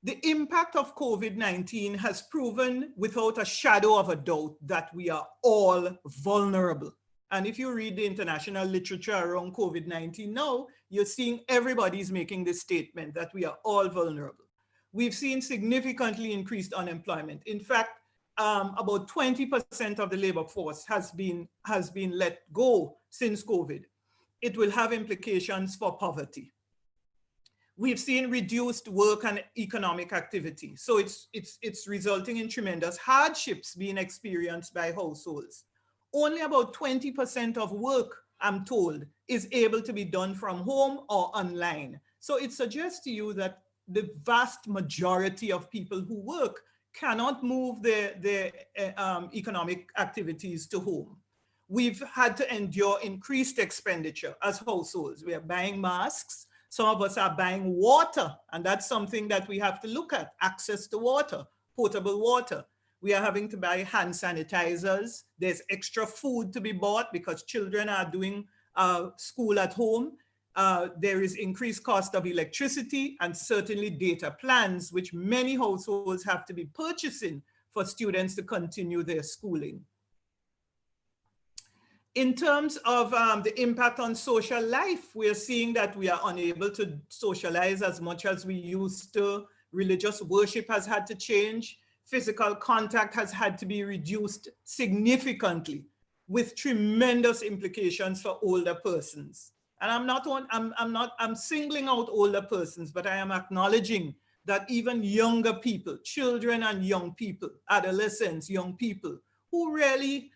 I: The impact of COVID-19 has proven without a shadow of a doubt that we are all vulnerable. And if you read the international literature around COVID-19 now, you're seeing everybody's making this statement that we are all vulnerable. We've seen significantly increased unemployment. In fact, about 20% of the labor force has been let go since COVID. It will have implications for poverty. We've seen reduced work and economic activity. So it's resulting in tremendous hardships being experienced by households. Only about 20% of work, I'm told, is able to be done from home or online. So it suggests to you that the vast majority of people who work cannot move their economic activities to home. We've had to endure increased expenditure as households. We are buying masks. Some of us are buying water, and that's something that we have to look at, access to water, potable water. We are having to buy hand sanitizers. There's extra food to be bought because children are doing school at home. There is increased cost of electricity and certainly data plans, which many households have to be purchasing for students to continue their schooling. In terms of the impact on social life, we're seeing that we are unable to socialize as much as we used to. Religious worship has had to change. Physical contact has had to be reduced significantly, with tremendous implications for older persons. And I'm singling out older persons, but I am acknowledging that even younger people, children and young people, adolescents, young people, who really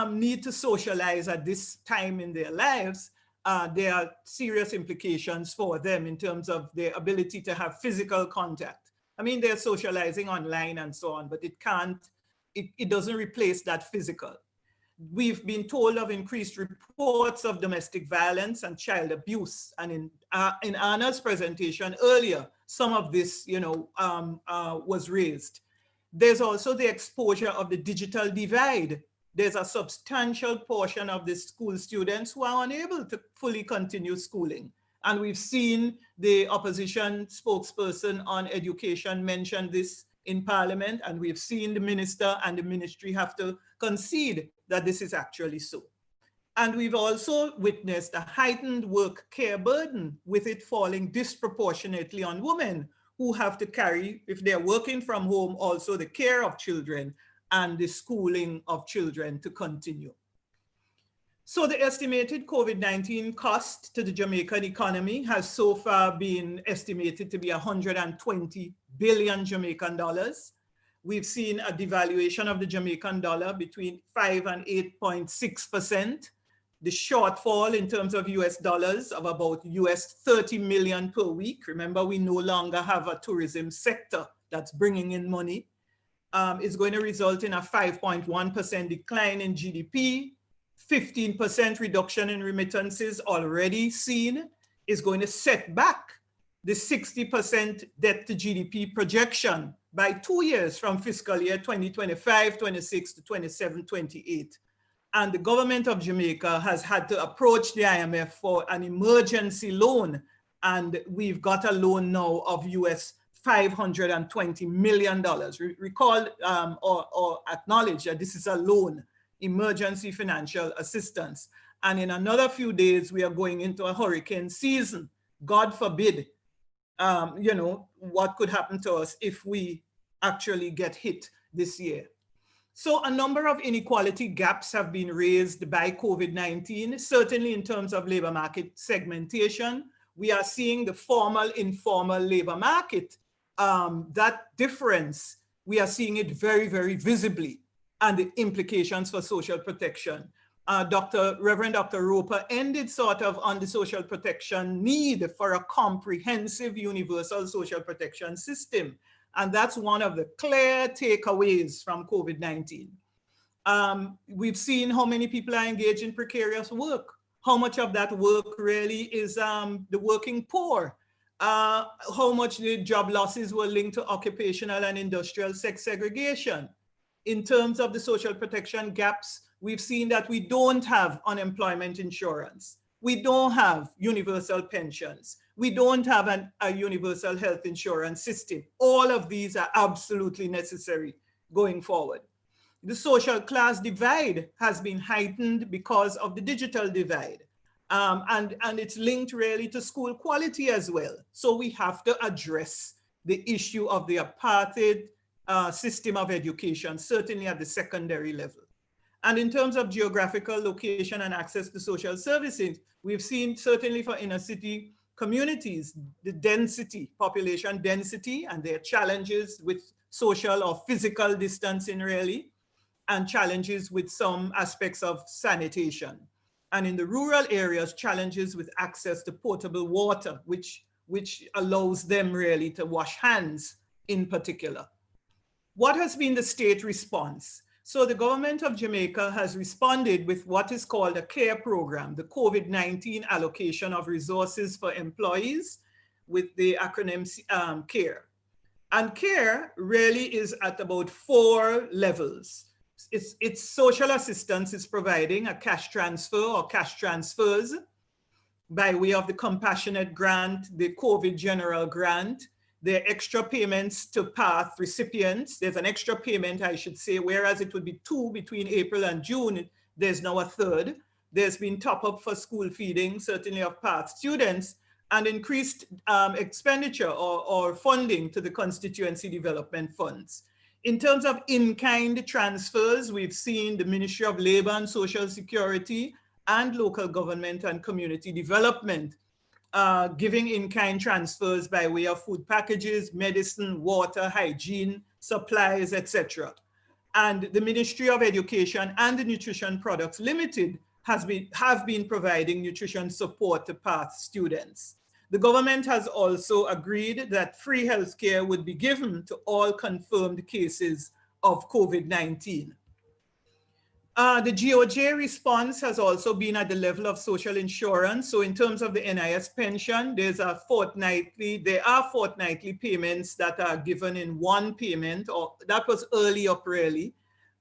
I: need to socialize at this time in their lives, there are serious implications for them in terms of their ability to have physical contact. I mean, they're socializing online and so on, but it doesn't replace that physical. We've been told of increased reports of domestic violence and child abuse. And in Anna's presentation earlier, some of this, was raised. There's also the exposure of the digital divide. There's a substantial portion of the school students who are unable to fully continue schooling. And we've seen the opposition spokesperson on education mention this in Parliament, and we've seen the minister and the ministry have to concede that this is actually so. And we've also witnessed a heightened work care burden, with it falling disproportionately on women who have to carry, if they're working from home, also the care of children and the schooling of children to continue. So the estimated COVID-19 cost to the Jamaican economy has so far been estimated to be 120 billion Jamaican dollars. We've seen a devaluation of the Jamaican dollar between 5 and 8.6%. The shortfall in terms of US dollars of about US 30 million per week. Remember, we no longer have a tourism sector that's bringing in money. Is going to result in a 5.1% decline in GDP, 15% reduction in remittances already seen, is going to set back the 60% debt to GDP projection by 2 years from fiscal year 2025, 26 to 27, 28. And the government of Jamaica has had to approach the IMF for an emergency loan. And we've got a loan now of US $520 million. Recall or acknowledge that this is a loan, emergency financial assistance. And in another few days, we are going into a hurricane season. God forbid, what could happen to us if we actually get hit this year. So a number of inequality gaps have been raised by COVID-19, certainly in terms of labor market segmentation. We are seeing the formal, informal labor market. That difference, we are seeing it very, very visibly, and the implications for social protection. Reverend Dr. Roper ended sort of on the social protection need for a comprehensive universal social protection system. And that's one of the clear takeaways from COVID-19. We've seen how many people are engaged in precarious work. How much of that work really is the working poor? How much the job losses were linked to occupational and industrial sex segregation. In terms of the social protection gaps, we've seen that we don't have unemployment insurance. We don't have universal pensions. We don't have a universal health insurance system. All of these are absolutely necessary going forward. The social class divide has been heightened because of the digital divide. And it's linked really to school quality as well. So we have to address the issue of the apartheid system of education, certainly at the secondary level. And in terms of geographical location and access to social services, we've seen certainly for inner city communities, the density, population density, and their challenges with social or physical distancing really, and challenges with some aspects of sanitation. And in the rural areas, challenges with access to potable water, which allows them really to wash hands in particular. What has been the state response? So the government of Jamaica has responded with what is called a CARE program, the COVID-19 allocation of resources for employees, with the acronym CARE. And CARE really is at about 4 levels. It's social assistance is providing a cash transfer or cash transfers by way of the compassionate grant, the COVID general grant. There are extra payments to PATH recipients. There's an extra payment, I should say, whereas it would be 2 between April and June, there's now a 3rd. There's been top up for school feeding, certainly of PATH students, and increased expenditure or funding to the constituency development funds. In terms of in-kind transfers, we've seen the Ministry of Labor and Social Security and local government and community development giving in-kind transfers by way of food packages, medicine, water, hygiene, supplies, etc. And the Ministry of Education and the Nutrition Products Limited have been providing nutrition support to PATH students. The government has also agreed that free healthcare would be given to all confirmed cases of COVID-19. The GOJ response has also been at the level of social insurance. So in terms of the NIS pension, there are fortnightly payments that are given in one payment, or that was early up really.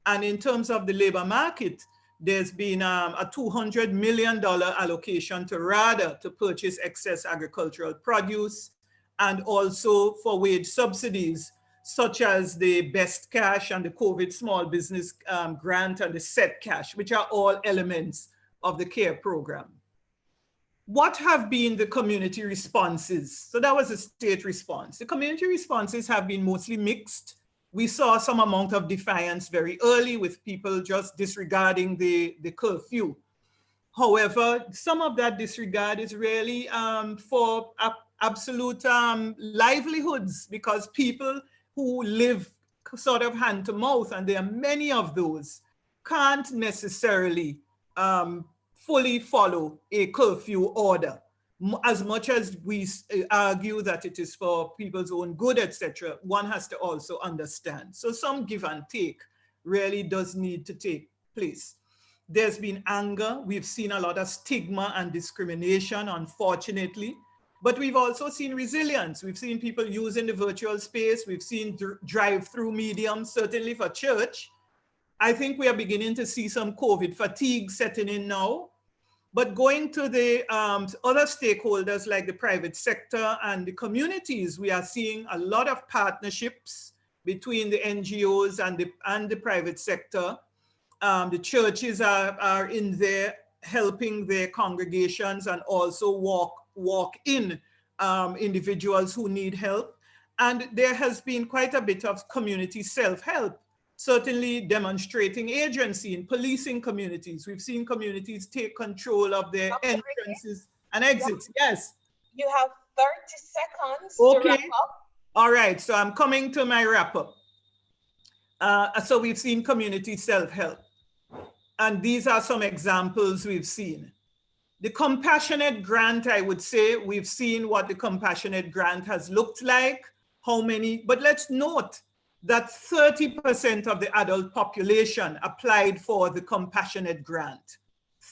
I: And in terms of the labor market, there's been a $200 million allocation to RADA to purchase excess agricultural produce, and also for wage subsidies, such as the Best Cash and the COVID Small Business Grant and the Set Cash, which are all elements of the CARE program. What have been the community responses? So that was a state response. The community responses have been mostly mixed. We saw some amount of defiance very early with people just disregarding the curfew. However, some of that disregard is really for absolute livelihoods, because people who live sort of hand to mouth, and there are many of those, can't necessarily fully follow a curfew order. As much as we argue that it is for people's own good, etc., one has to also understand. So some give and take really does need to take place. There's been anger. We've seen a lot of stigma and discrimination, unfortunately. But we've also seen resilience. We've seen people using the virtual space. We've seen drive-through mediums, certainly for church. I think we are beginning to see some COVID fatigue setting in now. But going to the other stakeholders like the private sector and the communities, we are seeing a lot of partnerships between the NGOs and the private sector. The churches are in there helping their congregations and also walk in individuals who need help. And there has been quite a bit of community self-help, certainly demonstrating agency in policing communities. We've seen communities take control of their entrances and exits. Yes.
A: You have 30 seconds
I: to
A: wrap up.
I: All right, so I'm coming to my wrap up. So we've seen community self-help. And these are some examples we've seen. The compassionate grant, I would say, we've seen what the compassionate grant has looked like, how many, but let's note that 30% of the adult population applied for the compassionate grant,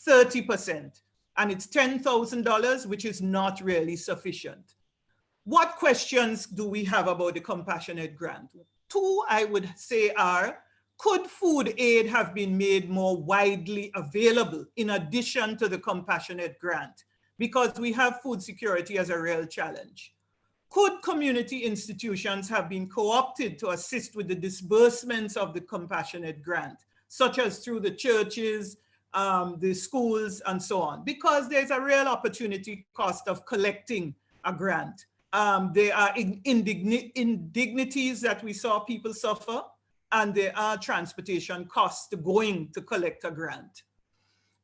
I: 30%, and it's $10,000, which is not really sufficient. What questions do we have about the compassionate grant? 2, I would say, are, could food aid have been made more widely available in addition to the compassionate grant? because we have food security as a real challenge. Could community institutions have been co-opted to assist with the disbursements of the compassionate grant, such as through the churches, the schools, and so on? Because there's a real opportunity cost of collecting a grant. There are indignities that we saw people suffer, and there are transportation costs to going to collect a grant.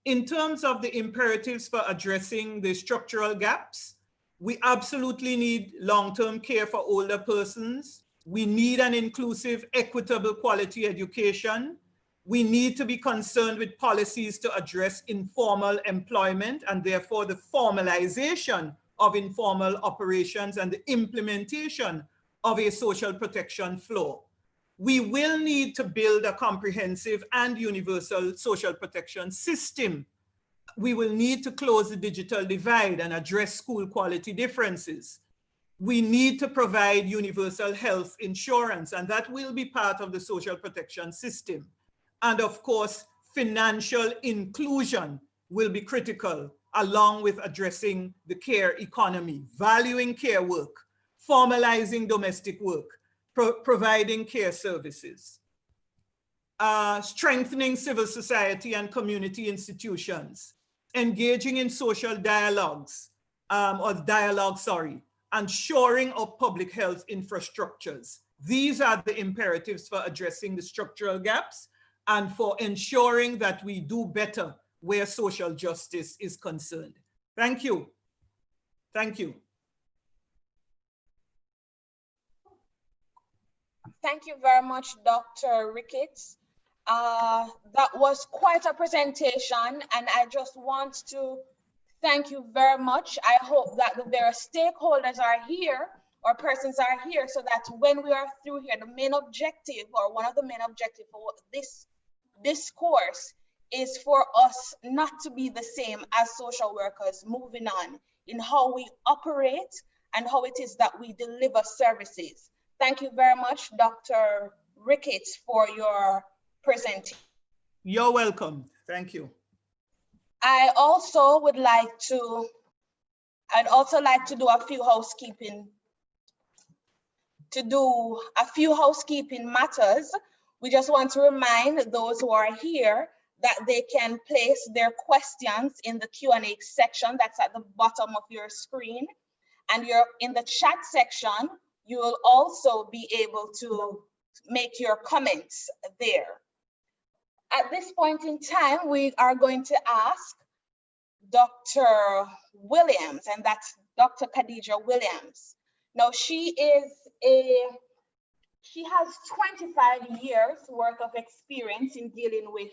I: In terms of the imperatives for addressing the structural gaps, we absolutely need long-term care for older persons. We need an inclusive, equitable, quality education. We need to be concerned with policies to address informal employment and therefore the formalization of informal operations and the implementation of a social protection flow. We will need to build a comprehensive and universal social protection system. We will need to close the digital divide and address school quality differences. We need to provide universal health insurance, and that will be part of the social protection system. And of course, financial inclusion will be critical, along with addressing the care economy, valuing care work, formalizing domestic work, providing care services, strengthening civil society and community institutions, engaging in social dialogues, and shoring up public health infrastructures. These are the imperatives for addressing the structural gaps and for ensuring that we do better where social justice is concerned. Thank you. Thank you.
A: Thank you very much, Dr. Ricketts. That was quite a presentation, and I just want to thank you very much. I hope that the various stakeholders are here or persons are here so that when we are through here, the main objective or one of the main objectives for this course is for us not to be the same as social workers moving on in how we operate and how it is that we deliver services. Thank you very much, Dr. Ricketts, for your presentation.
I: You're welcome. Thank you.
A: I'd also like to do a few housekeeping matters. We just want to remind those who are here that they can place their questions in the Q&A section that's at the bottom of your screen. And you're in the chat section, you will also be able to make your comments there. At this point in time, we are going to ask Dr. Williams, and that's Dr. Khadija Williams. Now, she has 25 years worth of experience in dealing with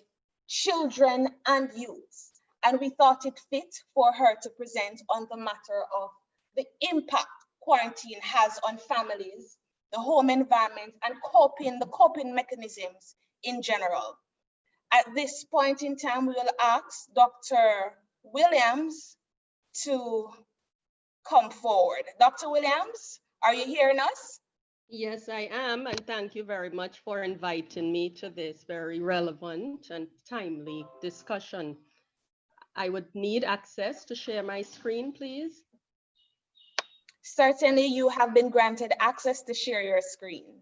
A: children and youth, and we thought it fit for her to present on the matter of the impact quarantine has on families, the home environment, and the coping mechanisms in general. At this point in time, we will ask Dr. Williams to come forward. Dr. Williams, are you hearing us?
J: Yes, I am, and thank you very much for inviting me to this very relevant and timely discussion. I would need access to share my screen, please.
A: Certainly, you have been granted access to share your screen.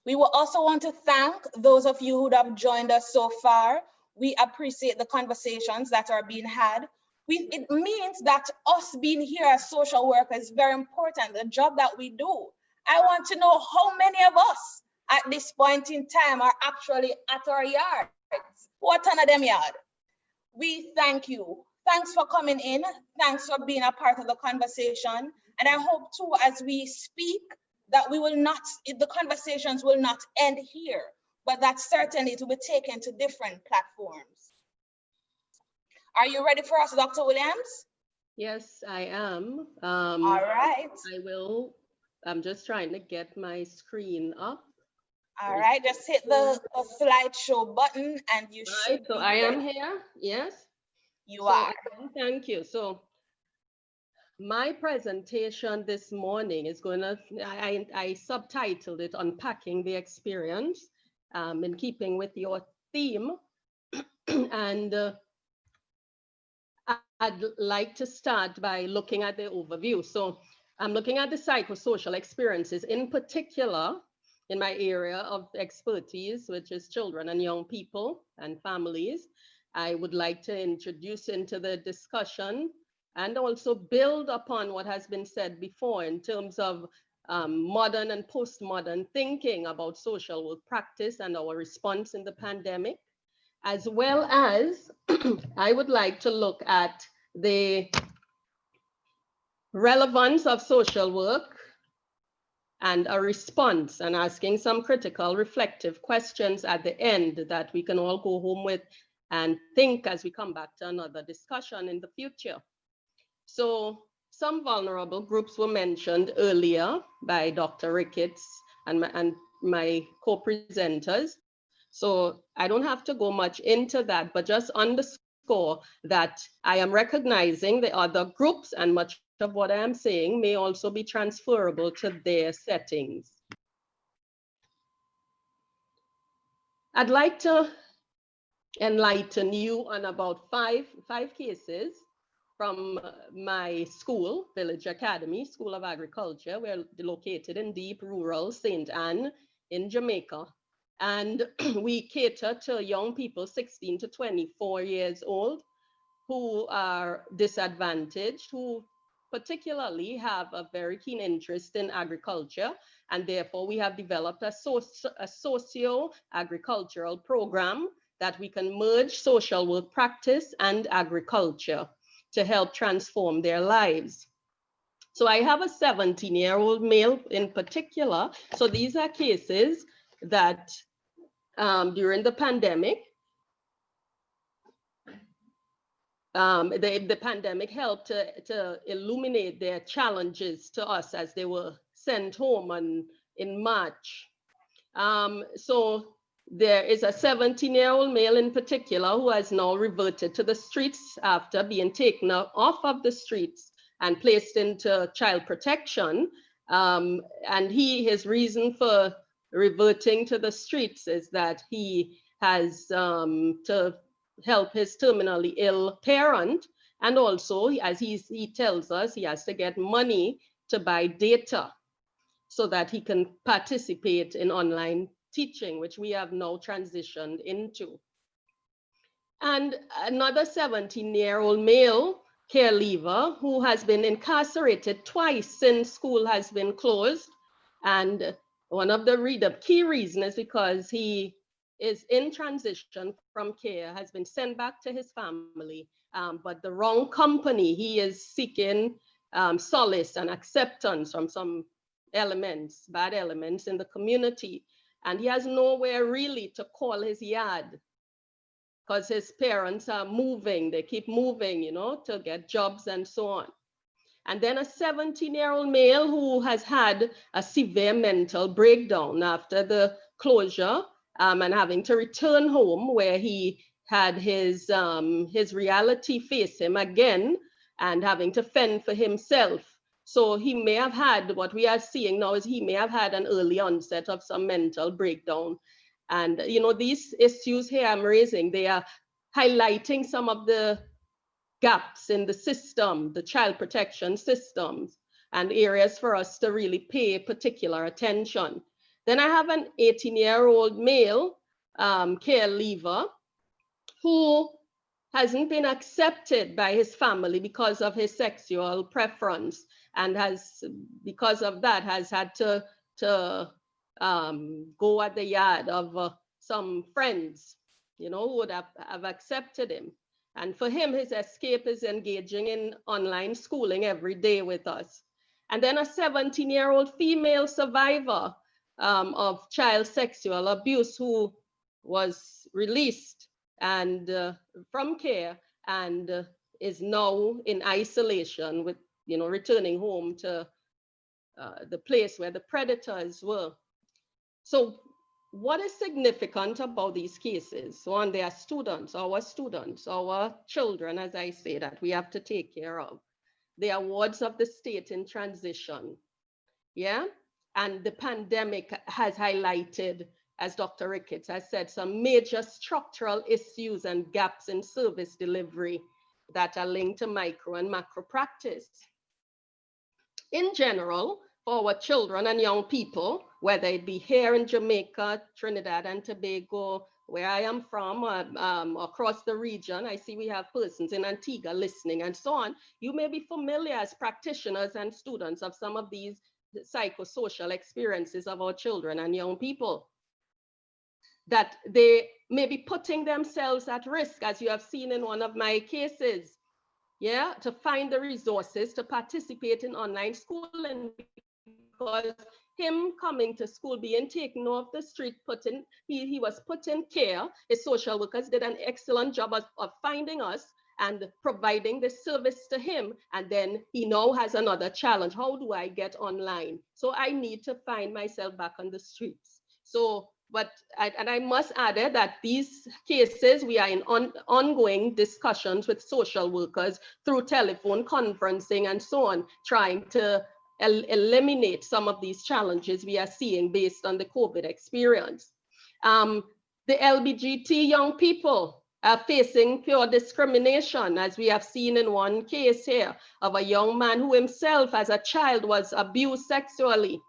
A: We will also want to thank those of you who have joined us so far. We appreciate the conversations that are being had. It means that us being here as social workers is very important, the job that we do. I want to know how many of us at this point in time are actually at our yards. What ton of them yard? We thank you. Thanks for coming in. Thanks for being a part of the conversation. And I hope too, as we speak, that the conversations will not end here, but that certainly it will be taken to different platforms. Are you ready for us, Dr. Williams?
J: Yes, I am.
A: All right.
J: I'm just trying to get my screen up.
A: All right, just hit the slideshow button and you should.
J: So I am here, yes?
A: You are.
J: Thank you. So my presentation this morning is I subtitled it Unpacking the Experience in keeping with your theme And I'd like to start by looking at the overview. So I'm looking at the psychosocial experiences, in particular in my area of expertise, which is children and young people and families. I would like to introduce into the discussion and also build upon what has been said before in terms of modern and postmodern thinking about social work practice and our response in the pandemic, as well as I would like to look at the relevance of social work and a response, and asking some critical reflective questions at the end that we can all go home with and think as we come back to another discussion in the future. So some vulnerable groups were mentioned earlier by Dr. Ricketts and my co-presenters. So I don't have to go much into that, but just underscore that I am recognizing the other groups, and much of what I am saying may also be transferable to their settings. I'd like to enlighten you on about five cases from my school, Village Academy, School of Agriculture. We're located in deep rural St. Anne in Jamaica. And we cater to young people 16 to 24 years old who are disadvantaged, who particularly have a very keen interest in agriculture. And therefore we have developed a socio-agricultural program that we can merge social work practice and agriculture to help transform their lives. So I have a 17-year-old male in particular. So these are cases that during the pandemic, the pandemic helped to illuminate their challenges to us as they were sent home in March. So there is a 17-year-old male in particular who has now reverted to the streets after being taken off of the streets and placed into child protection. And his reason for reverting to the streets is that he has to help his terminally ill parent. And also, as he tells us, he has to get money to buy data so that he can participate in online teaching, which we have now transitioned into. And another 17-year-old male care leaver who has been incarcerated twice since school has been closed. And one of the key reasons is because he is in transition from care, has been sent back to his family, but the wrong company. He is seeking solace and acceptance from some elements, bad elements in the community. And he has nowhere really to call his Yaad because his parents are moving. They keep moving, to get jobs and so on. And then a 17-year-old male who has had a severe mental breakdown after the closure and having to return home, where he had his reality face him again and having to fend for himself. So he may have had, what we are seeing now is he may have had an early onset of some mental breakdown. And these issues here I'm raising, they are highlighting some of the gaps in the system, the child protection systems, and areas for us to really pay particular attention. Then I have an 18-year-old male care leaver who hasn't been accepted by his family because of his sexual preference, and because of that has had to go at the Yaad of some friends, who would have accepted him. And for him, his escape is engaging in online schooling every day with us. And then a 17-year-old female survivor of child sexual abuse who was released and from care and is now in isolation with, returning home to the place where the predators were. So what is significant about these cases? One, they are students, our children, as I say, that we have to take care of. They are wards of the state in transition. Yeah. And the pandemic has highlighted as Dr. Ricketts has said, some major structural issues and gaps in service delivery that are linked to micro and macro practice. In general, for our children and young people, whether it be here in Jamaica, Trinidad and Tobago, where I am from, across the region, I see we have persons in Antigua listening and so on. You may be familiar as practitioners and students of some of these psychosocial experiences of our children and young people, that they may be putting themselves at risk, as you have seen in one of my cases, yeah, to find the resources to participate in online schooling, because him coming to school, being taken off the street, he was put in care. His social workers did an excellent job of finding us and providing the service to him. And then he now has another challenge. How do I get online? So I need to find myself back on the streets. So, and I must add that these cases, we are in ongoing discussions with social workers through telephone conferencing and so on, trying to eliminate some of these challenges we are seeing based on the COVID experience. The LGBTQ young people are facing pure discrimination, as we have seen in one case here of a young man who himself as a child was abused sexually.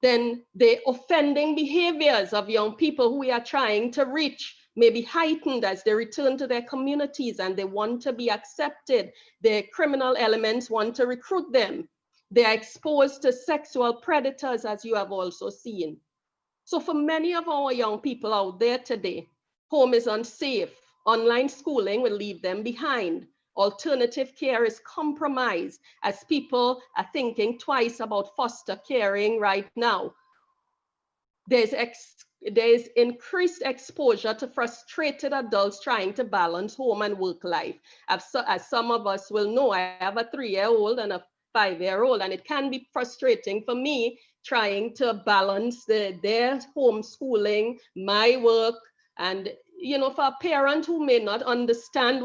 J: Then the offending behaviors of young people who we are trying to reach may be heightened as they return to their communities and they want to be accepted. The criminal elements want to recruit them. They are exposed to sexual predators, as you have also seen. So for many of our young people out there today, home is unsafe. Online schooling will leave them behind. Alternative care is compromised as people are thinking twice about foster caring right now. There's increased exposure to frustrated adults trying to balance home and work life. As some of us will know, I have a 3-year-old and a 5-year-old, and it can be frustrating for me trying to balance their homeschooling, my work, and for a parent who may not understand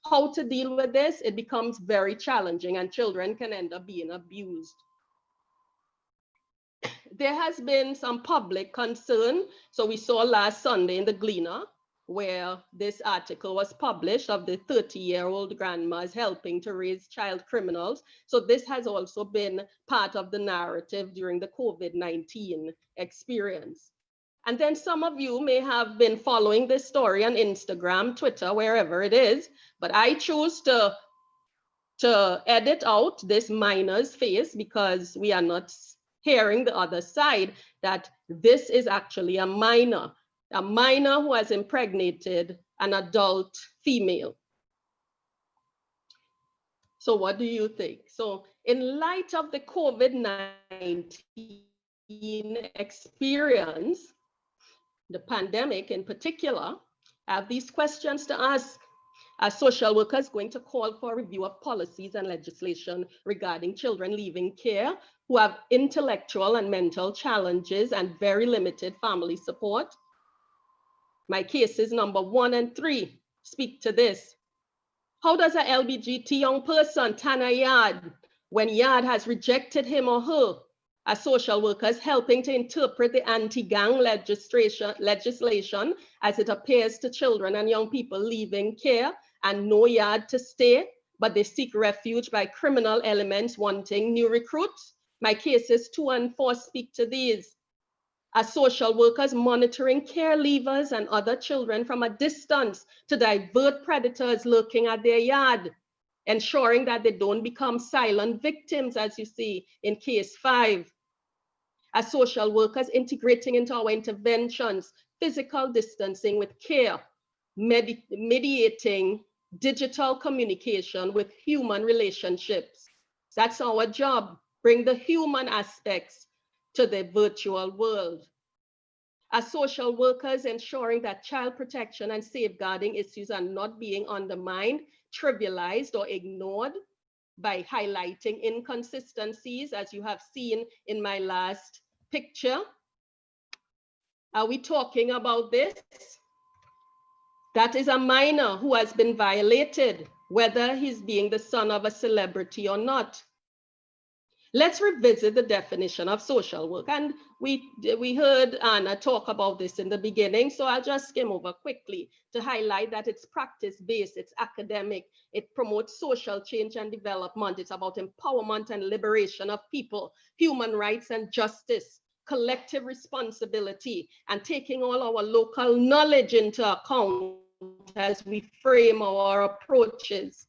J: how to deal with this, it becomes very challenging and children can end up being abused. There has been some public concern. So we saw last Sunday in the Gleaner, where this article was published of the 30-year-old grandmas helping to raise child criminals. So this has also been part of the narrative during the COVID-19 experience. And then some of you may have been following this story on Instagram, Twitter, wherever it is, but I choose to edit out this minor's face because we are not hearing the other side, that this is actually a minor who has impregnated an adult female. So what do you think? So in light of the COVID-19 experience, the pandemic in particular, I have these questions to ask. Are social workers going to call for a review of policies and legislation regarding children leaving care who have intellectual and mental challenges and very limited family support? My cases number 1 and 3 speak to this. How does a LGBTQ young person turn a Yaad when Yaad has rejected him or her? Are social workers helping to interpret the anti-gang legislation as it appears to children and young people leaving care and no Yaad to stay, but they seek refuge by criminal elements wanting new recruits? My cases 2 and 4 speak to these. Are social workers monitoring care leavers and other children from a distance to divert predators lurking at their Yaad, ensuring that they don't become silent victims, as you see in case 5? Are social workers integrating into our interventions physical distancing with care, mediating digital communication with human relationships? That's our job, bring the human aspects to the virtual world. Are social workers ensuring that child protection and safeguarding issues are not being undermined, trivialized, or ignored by highlighting inconsistencies, as you have seen in my last picture? Are we talking about this? That is a minor who has been violated, whether he's being the son of a celebrity or not. Let's revisit the definition of social work. And we heard Anna talk about this in the beginning, so I'll just skim over quickly to highlight that it's practice-based, it's academic, it promotes social change and development, it's about empowerment and liberation of people, human rights and justice, collective responsibility, and taking all our local knowledge into account as we frame our approaches.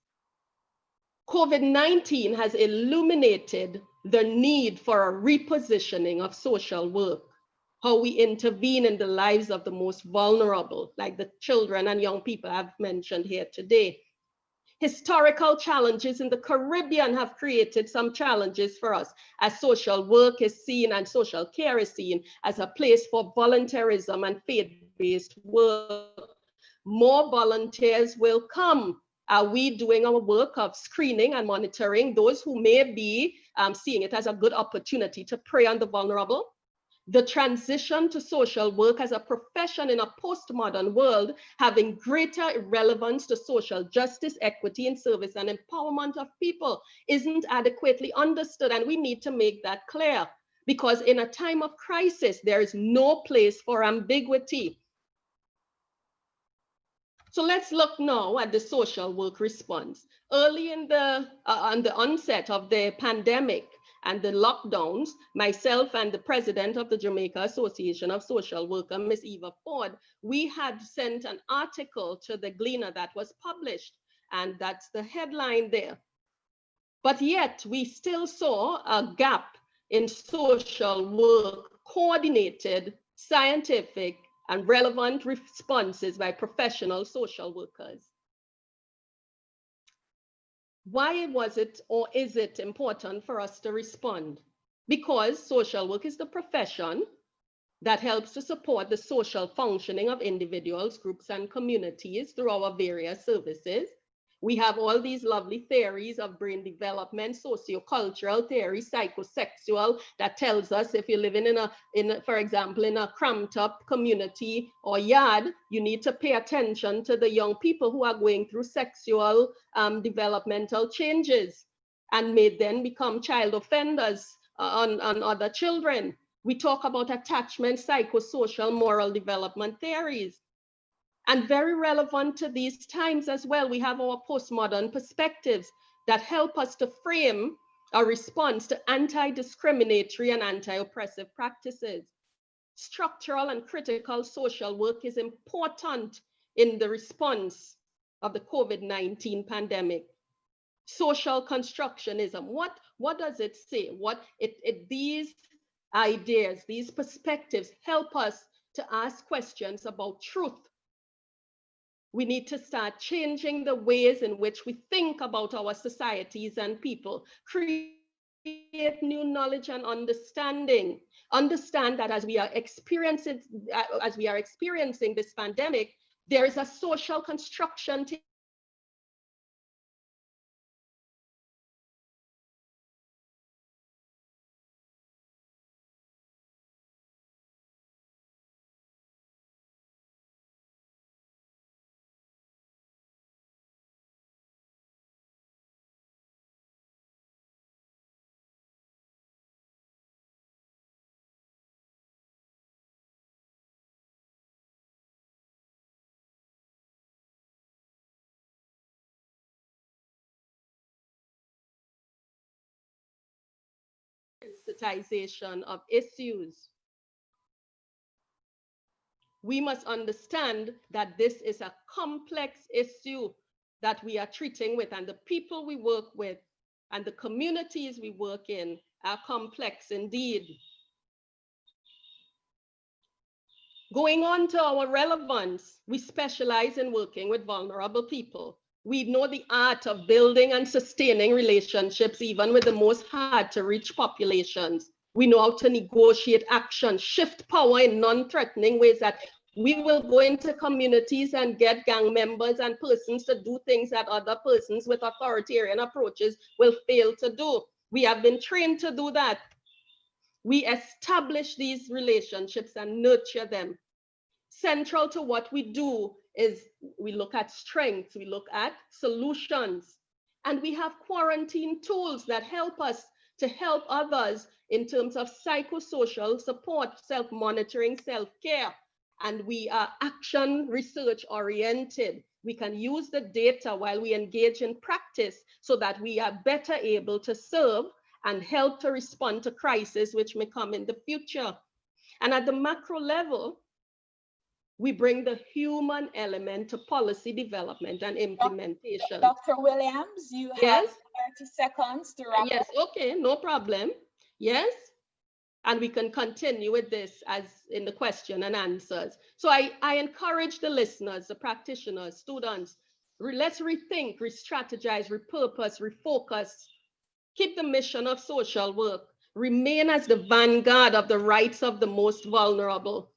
J: COVID-19 has illuminated the need for a repositioning of social work, how we intervene in the lives of the most vulnerable, like the children and young people I've mentioned here today. Historical challenges in the Caribbean have created some challenges for us, as social work is seen and social care is seen as a place for volunteerism and faith-based work. More volunteers will come. Are we doing our work of screening and monitoring those who may be seeing it as a good opportunity to prey on the vulnerable? The transition to social work as a profession in a postmodern world, having greater relevance to social justice, equity in service, and empowerment of people isn't adequately understood. And we need to make that clear, because in a time of crisis, there is no place for ambiguity. So let's look now at the social work response. Early in on the onset of the pandemic and the lockdowns, myself and the president of the Jamaica Association of Social Workers, Ms. Eva Ford, we had sent an article to the Gleaner that was published, and that's the headline there. But yet we still saw a gap in social work, coordinated, scientific, and relevant responses by professional social workers. Why was it or is it important for us to respond? Because social work is the profession that helps to support the social functioning of individuals, groups, and communities through our various services. We have all these lovely theories of brain development, sociocultural theory, psychosexual, that tells us if you're living for example, in a cramped up community or Yaad, you need to pay attention to the young people who are going through sexual developmental changes and may then become child offenders on other children. We talk about attachment, psychosocial, moral development theories. And very relevant to these times as well, we have our postmodern perspectives that help us to frame a response to anti-discriminatory and anti-oppressive practices. Structural and critical social work is important in the response of the COVID-19 pandemic. Social constructionism, what does it say? These ideas, these perspectives help us to ask questions about truth. We need to start changing the ways in which we think about our societies and people, create new knowledge and understanding. Understand that as we are experiencing this pandemic, there is a social construction sensitization of issues. We must understand that this is a complex issue that we are treating with, and the people we work with and the communities we work in are complex indeed. Going on to our relevance, we specialize in working with vulnerable people. We know the art of building and sustaining relationships, even with the most hard to reach populations. We know how to negotiate action, shift power in non-threatening ways that we will go into communities and get gang members and persons to do things that other persons with authoritarian approaches will fail to do. We have been trained to do that. We establish these relationships and nurture them. Central to what we do is we look at strengths, we look at solutions, and we have quarantine tools that help us to help others in terms of psychosocial support, self-monitoring, self-care. And we are action research oriented. We can use the data while we engage in practice so that we are better able to serve and help to respond to crises which may come in the future. And at the macro level, we bring the human element to policy development and implementation.
A: Dr. Williams, you have 30 seconds to wrap
J: Yes,
A: up.
J: okay, no problem. Yes, and we can continue with this as in the question and answers. So I encourage the listeners, the practitioners, students, let's rethink, re-strategize, repurpose, refocus, keep the mission of social work, remain as the vanguard of the rights of the most vulnerable.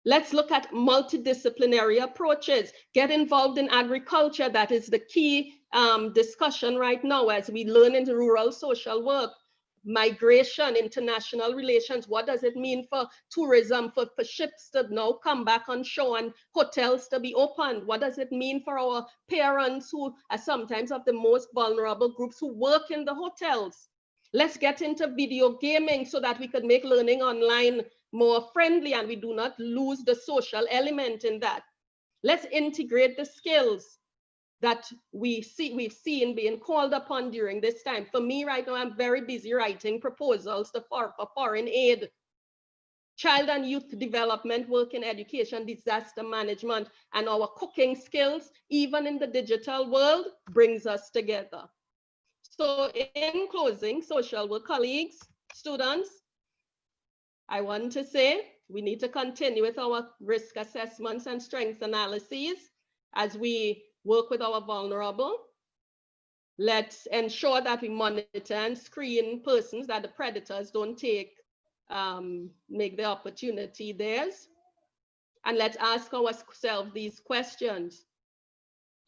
J: Let's look at multidisciplinary approaches, get involved in agriculture. That is the key discussion right now as we learn into rural social work, migration, international relations. What does it mean for tourism, for ships to now come back on shore and hotels to be opened? What does it mean for our parents who are sometimes of the most vulnerable groups who work in the hotels? Let's get into video gaming so that we could make learning online more friendly and we do not lose the social element in that. Let's integrate the skills that we've seen being called upon during this time. For me right now, I'm very busy writing proposals for foreign aid, child and youth development, work in education, disaster management, and our cooking skills, even in the digital world, brings us together. So in closing, social work colleagues, students, I want to say we need to continue with our risk assessments and strengths analyses as we work with our vulnerable. Let's ensure that we monitor and screen persons, that the predators don't make the opportunity theirs. And let's ask ourselves these questions.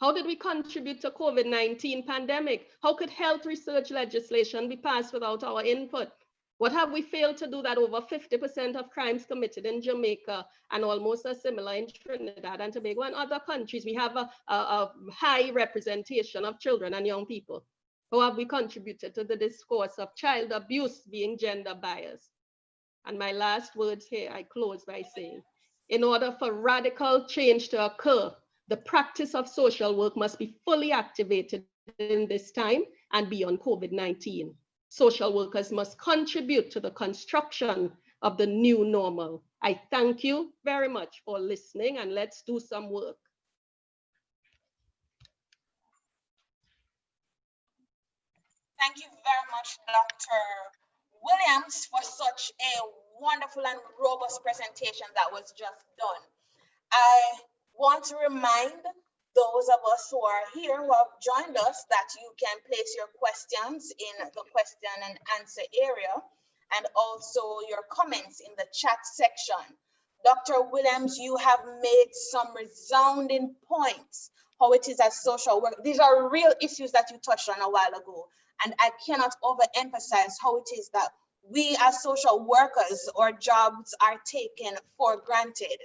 J: How did we contribute to COVID-19 pandemic? How could health research legislation be passed without our input? What have we failed to do that over 50% of crimes committed in Jamaica and almost as similar in Trinidad and Tobago and other countries? We have a high representation of children and young people. How have we contributed to the discourse of child abuse being gender biased? And my last words here, I close by saying, in order for radical change to occur, the practice of social work must be fully activated in this time and beyond COVID-19. Social workers must contribute to the construction of the new normal. I thank you very much for listening, and let's do some work.
A: Thank you very much, Dr. Williams, for such a wonderful and robust presentation that was just done. I want to remind those of us who are here, who have joined us, that you can place your questions in the question and answer area and also your comments in the chat section. Dr. Williams, you have made some resounding points, how it is as social work. These are real issues that you touched on a while ago. And I cannot overemphasize how it is that we as social workers, our jobs are taken for granted,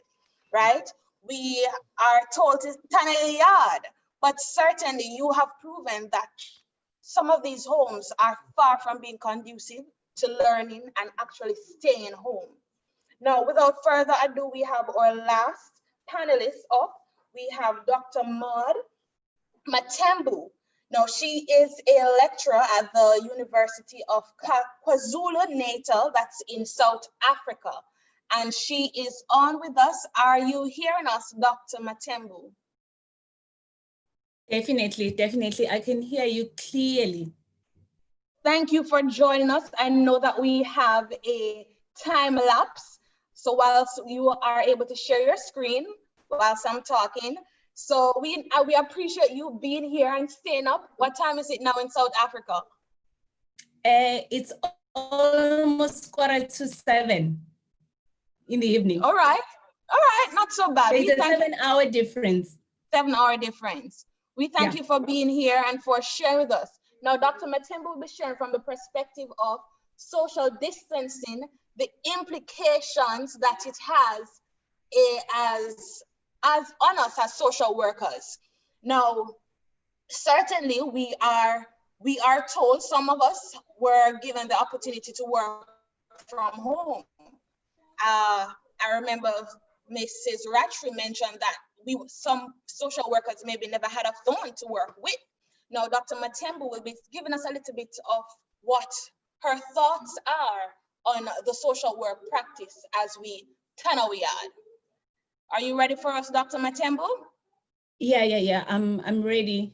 A: right? We are told to stand in the yard, but certainly you have proven that some of these homes are far from being conducive to learning and actually staying home. Now, without further ado, we have our last panelist up. We have Dr. Maud Matembu. Now, she is a lecturer at the University of KwaZulu-Natal, that's in South Africa. And she is on with us. Are you hearing us, Dr. Matembu?
K: Definitely, definitely. I can hear you clearly.
A: Thank you for joining us. I know that we have a time lapse. So whilst you are able to share your screen whilst I'm talking, so we appreciate you being here and staying up. What time is it now in South Africa?
K: It's almost 7:15 in the evening.
A: All right, not so bad.
K: It's a 7-hour difference.
A: 7-hour difference. We thank you for being here and for sharing with us. Now, Dr. Matembu will be sharing from the perspective of social distancing, the implications that it has as on us as social workers. Now, certainly we are
E: We are told, some of us were given the opportunity to work from home. I remember Mrs. Ratry mentioned that some social workers maybe never had a phone to work with. Now, Dr. Matembo will be giving us a little bit of what her thoughts are on the social work practice as we turn our Yaad. Are you ready for us, Dr. Matembo?
K: Yeah. I'm ready.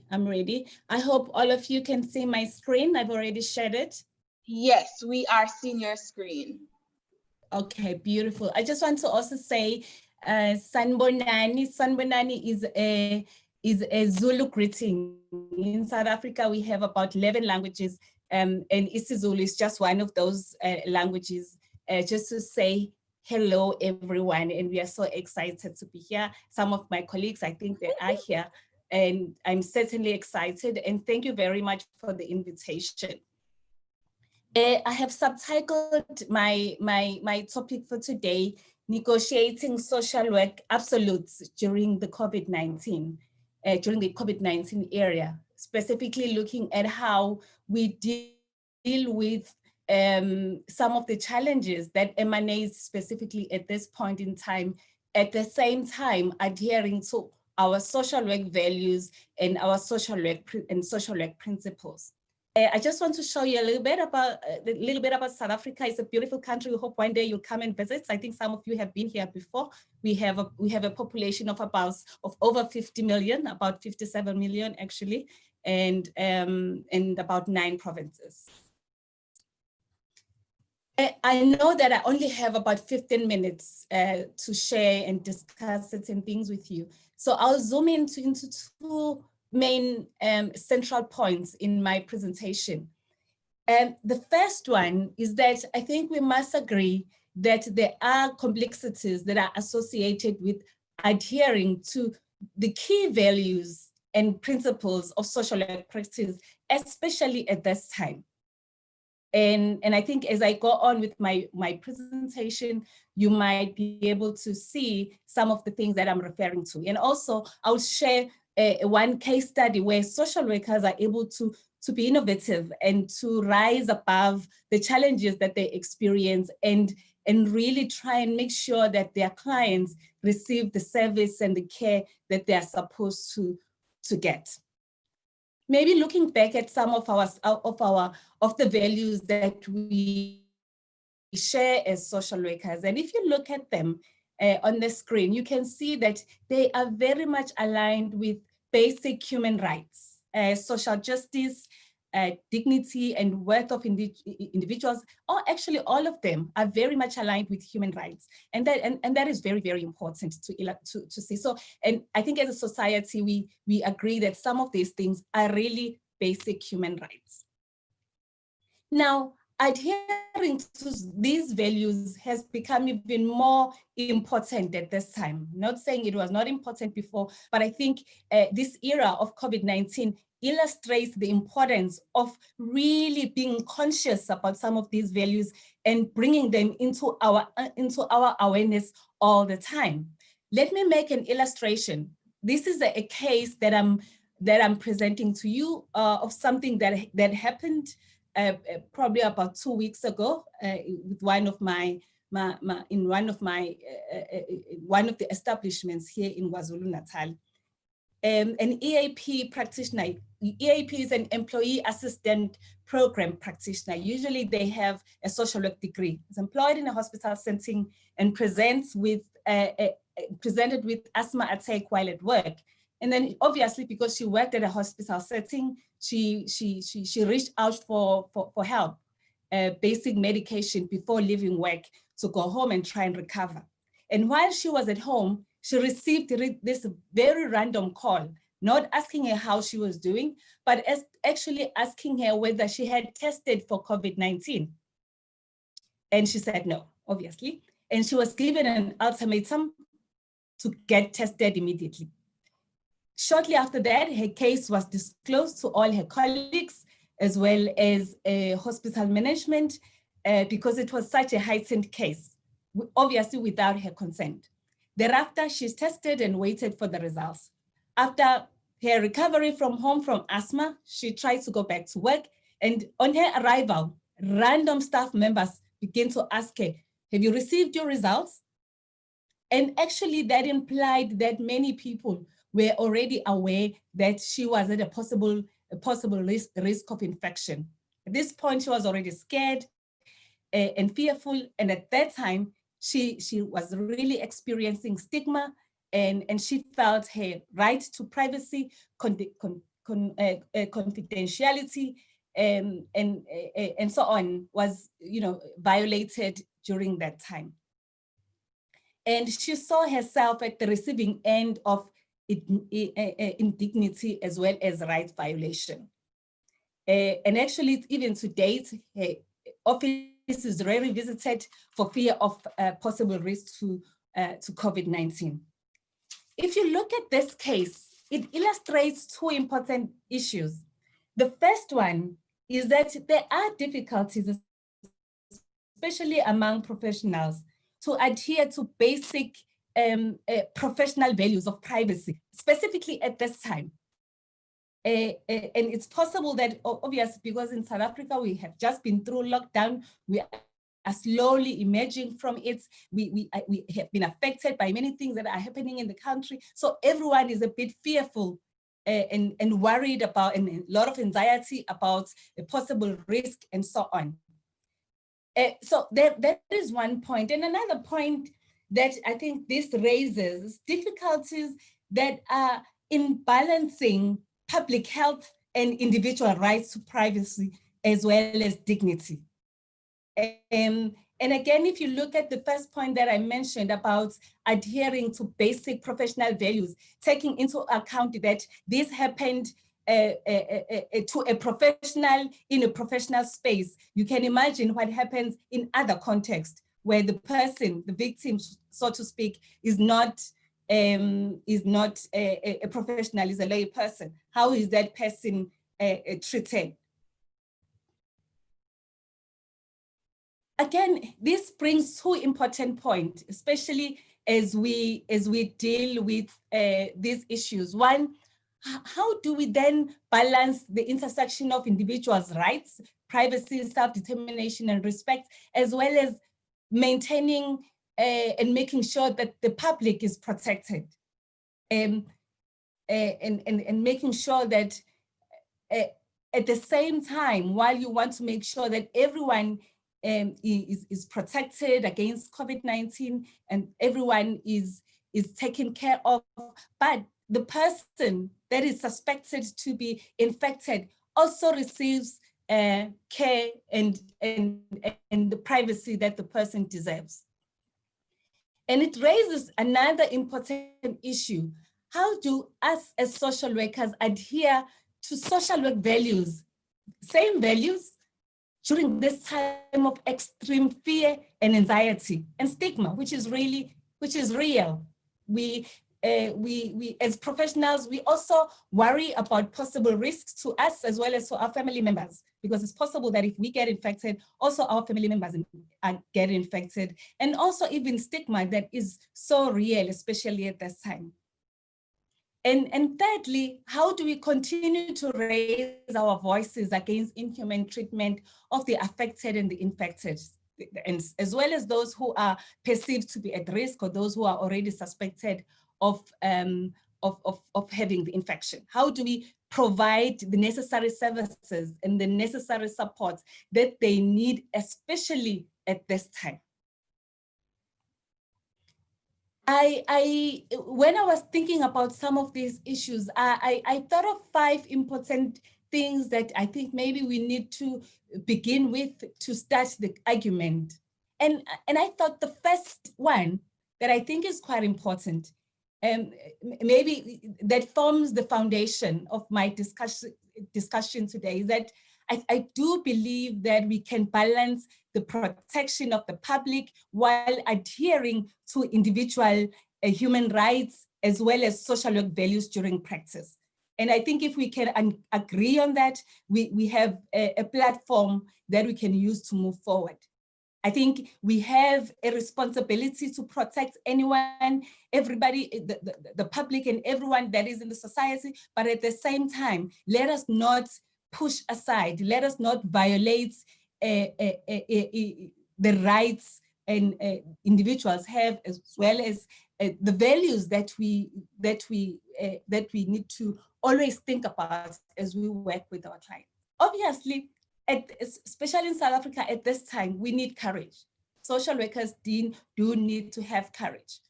K: I hope all of you can see my screen. I've already shared it.
E: Yes, we are seeing your screen.
K: Okay, beautiful. I just want to also say, Sanbonani. Sanbonani is a Zulu greeting. In South Africa, we have about 11 languages, and isiZulu is just one of those languages. Just to say hello, everyone, and we are so excited to be here. Some of my colleagues, I think they are here, and I'm certainly excited. And thank you very much for the invitation. I have subtitled my topic for today, Negotiating Social Work Absolutes during the COVID-19 era, specifically looking at how we deal with some of the challenges that emanate specifically at this point in time, at the same time adhering to our social work values and our social work principles. I just want to show you a little bit about South Africa. It's a beautiful country. We hope one day you'll come and visit. I think some of you have been here before. We have a population of over 50 million, about 57 million actually, and about 9 provinces. I know that I only have about 15 minutes to share and discuss certain things with you. So I'll zoom into 2 main central points in my presentation. The first one is that I think we must agree that there are complexities that are associated with adhering to the key values and principles of social work practice, especially at this time. And I think as I go on with my presentation, you might be able to see some of the things that I'm referring to. And also I'll share one case study where social workers are able to be innovative and to rise above the challenges that they experience and really try and make sure that their clients receive the service and the care that they are supposed to get. Maybe looking back at some of the values that we share as social workers, and if you look at them on the screen, you can see that they are very much aligned with basic human rights, social justice, dignity and worth of individuals, or actually all of them are very much aligned with human rights. And that is very, very important to see. So, and I think as a society, we agree that some of these things are really basic human rights. Now, adhering to these values has become even more important at this time. Not saying it was not important before, but I think this era of COVID-19 illustrates the importance of really being conscious about some of these values and bringing them into our awareness all the time. Let me make an illustration. This is a case that I'm presenting to you of something that happened probably about 2 weeks ago with one of the establishments here in KwaZulu-Natal. An EAP practitioner. EAP is an employee assistant program practitioner. Usually they have a social work degree. Is employed in a hospital setting and presented with asthma attack while at work. And then obviously because she worked at a hospital setting, she reached out for help, basic medication before leaving work to go home and try and recover. And while she was at home, she received this very random call, not asking her how she was doing, but actually asking her whether she had tested for COVID-19. And she said no, obviously. And she was given an ultimatum to get tested immediately. Shortly after that, her case was disclosed to all her colleagues, as well as hospital management, because it was such a heightened case, obviously without her consent. Thereafter, she's tested and waited for the results. After her recovery from home from asthma, she tried to go back to work. And on her arrival, random staff members began to ask her, have you received your results? And actually that implied that many people were already aware that she was at a possible risk of infection. At this point, she was already scared and fearful. And at that time, she was really experiencing stigma, and she felt her right to privacy, confidentiality, and so on was, violated during that time. And she saw herself at the receiving end of indignity as well as rights violation. And actually, even to date, her office is rarely visited for fear of possible risk to COVID-19. If you look at this case, it illustrates two important issues. The first one is that there are difficulties, especially among professionals, to adhere to basic professional values of privacy, specifically at this time. And it's possible that, obviously, because in South Africa, we have just been through lockdown, we are slowly emerging from it. We have been affected by many things that are happening in the country. So everyone is a bit fearful and worried about, and a lot of anxiety about a possible risk and so on. So that is one point. And another point that I think this raises difficulties that are in balancing public health and individual rights to privacy as well as dignity. And again, if you look at the first point that I mentioned about adhering to basic professional values, taking into account that this happened to a professional in a professional space, you can imagine what happens in other contexts where the person, the victim, so to speak, is not a professional, is a lay person. How is that person treated? Again, this brings two important points, especially as we deal with these issues. One, how do we then balance the intersection of individuals' rights, privacy, self-determination, and respect, as well as maintaining and making sure that the public is protected, and making sure that at the same time, while you want to make sure that everyone is protected against COVID-19 and everyone is taken care of, but the person that is suspected to be infected also receives care and the privacy that the person deserves. And it raises another important issue. How do us as social workers adhere to social work values, same values, during this time of extreme fear and anxiety and stigma, which is real? We as professionals, we also worry about possible risks to us as well as to our family members, because it's possible that if we get infected, also our family members get infected, and also even stigma that is so real, especially at this time. And thirdly, how do we continue to raise our voices against inhumane treatment of the affected and the infected, and as well as those who are perceived to be at risk or those who are already suspected of having the infection? How do we provide the necessary services and the necessary support that they need, especially at this time? When I was thinking about some of these issues, I thought of 5 important things that I think maybe we need to begin with to start the argument. And I thought the first one that I think is quite important, maybe that forms the foundation of my discussion today, is that I do believe that we can balance the protection of the public while adhering to individual human rights as well as social work values during practice. And I think if we can agree on that, we have a platform that we can use to move forward. I think we have a responsibility to protect anyone, everybody, the public and everyone that is in the society, but at the same time, let us not push aside, let us not violate the rights and individuals have, as well as the values that we need to always think about as we work with our clients. Obviously, especially in South Africa at this time, we need courage. Social workers do need to have courage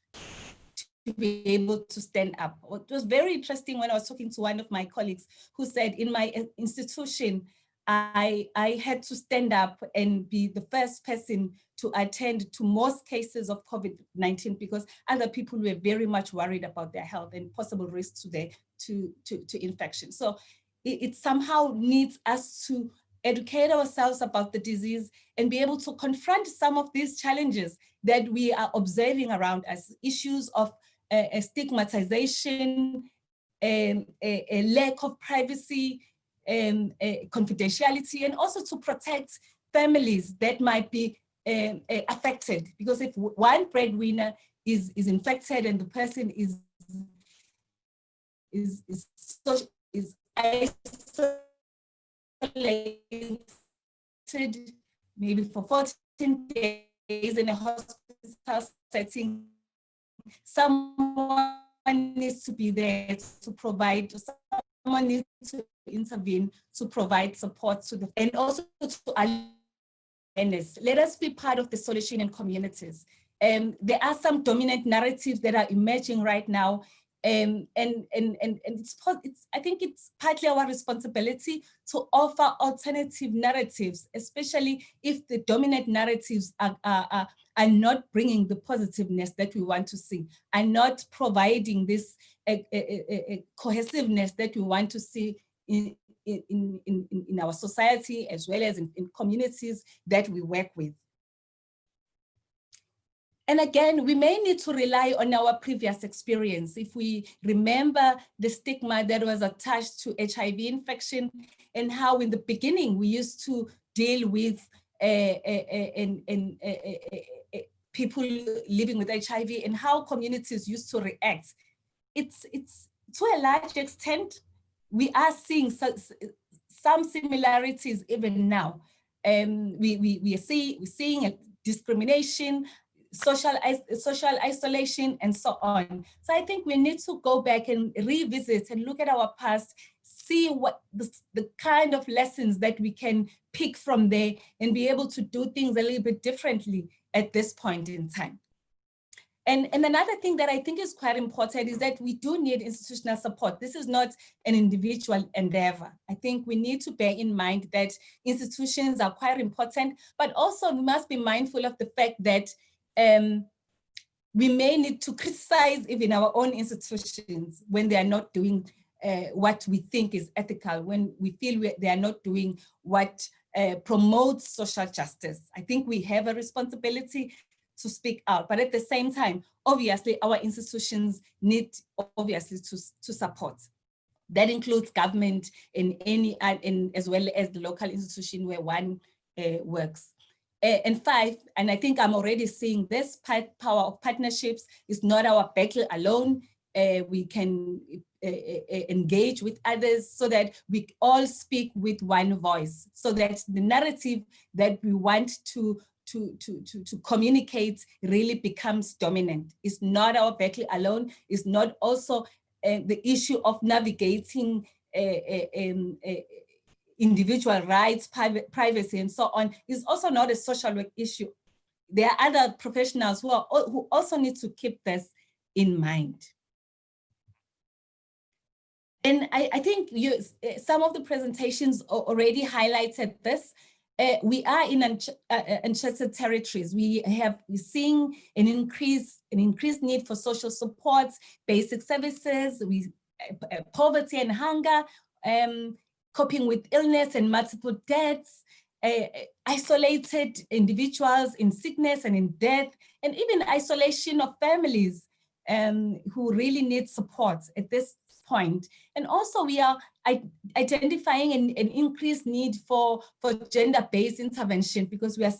K: to be able to stand up. It was very interesting when I was talking to one of my colleagues who said, in my institution, I had to stand up and be the first person to attend to most cases of COVID-19 because other people were very much worried about their health and possible risks to infection. So it somehow needs us to educate ourselves about the disease and be able to confront some of these challenges that we are observing around us, issues of stigmatization, a lack of privacy, confidentiality, and also to protect families that might be affected. Because if one breadwinner is infected and the person is isolated, maybe for 14 days in a hospital setting, someone needs to be there to provide, someone needs to intervene to provide support to the, and also to awareness. Let us be part of the solution in communities. There are some dominant narratives that are emerging right now, and I think it's partly our responsibility to offer alternative narratives, especially if the dominant narratives are not bringing the positiveness that we want to see, and not providing this cohesiveness that we want to see in our society, as well as in communities that we work with. And again, we may need to rely on our previous experience. If we remember the stigma that was attached to HIV infection and how in the beginning we used to deal with people living with HIV and how communities used to react. It's to a large extent, we are seeing some similarities even now. We're seeing discrimination, social isolation, and so on. So I think we need to go back and revisit and look at our past, see what the kind of lessons that we can pick from there and be able to do things a little bit differently at this point in time. And another thing that I think is quite important is that we do need institutional support. This is not an individual endeavor. I think we need to bear in mind that institutions are quite important, but also we must be mindful of the fact that we may need to criticize even our own institutions when they are not doing what we think is ethical, when we feel they are not doing what promotes social justice. I think we have a responsibility to speak out, but at the same time, obviously our institutions need obviously to support. That includes government in any, as well as the local institution where one works. And 5, and I think I'm already seeing this power of partnerships is not our battle alone. We can engage with others so that we all speak with one voice, so that the narrative that we want to communicate really becomes dominant. It's not our battle alone. It's not also the issue of navigating individual rights, privacy, and so on. It's also not a social work issue. There are other professionals who also need to keep this in mind. And I think some of the presentations already highlighted this. We are in uncharted territories. We're seeing an increased need for social support, basic services, poverty and hunger, coping with illness and multiple deaths, isolated individuals in sickness and in death, and even isolation of families. who really need support at this point. And also we are identifying an increased need for gender-based intervention, because we are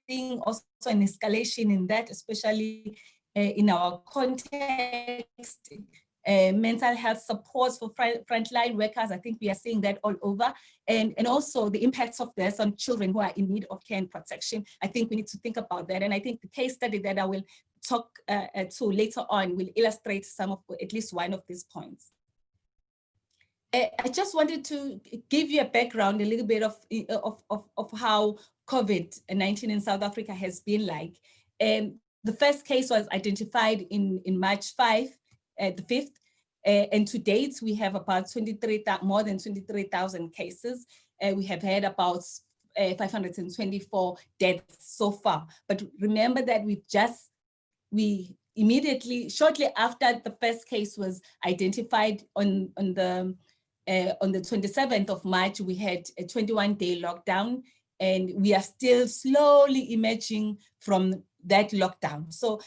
K: seeing also an escalation in that, especially in our context. Mental health supports for frontline workers. I think we are seeing that all over. And also the impacts of this on children who are in need of care and protection. I think we need to think about that. And I think the case study that I will talk to later on will illustrate some of, at least one of these points. I just wanted to give you a background, a little bit of how COVID-19 in South Africa has been like. The first case was identified in March 5, the 5th, and to date, we have about more than 23,000 cases. We have had about 524 deaths so far. But remember that we immediately, shortly after the first case was identified on the 27th of March, we had a 21-day lockdown, and we are still slowly emerging from that lockdown. So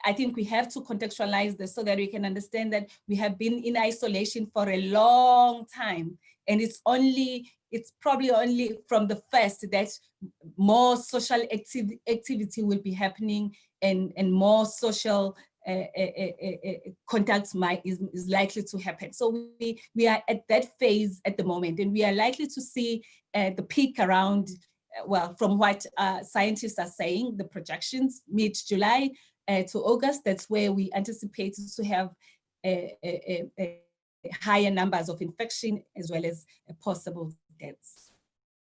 K: I think we have to contextualize this so that we can understand that we have been in isolation for a long time. And it's probably only from the first that more social activity will be happening, and more social contacts is likely to happen. So we are at that phase at the moment, and we are likely to see the peak around, well, from what scientists are saying, the projections, mid-July to August. That's where we anticipate to have higher numbers of infection as well as possible deaths.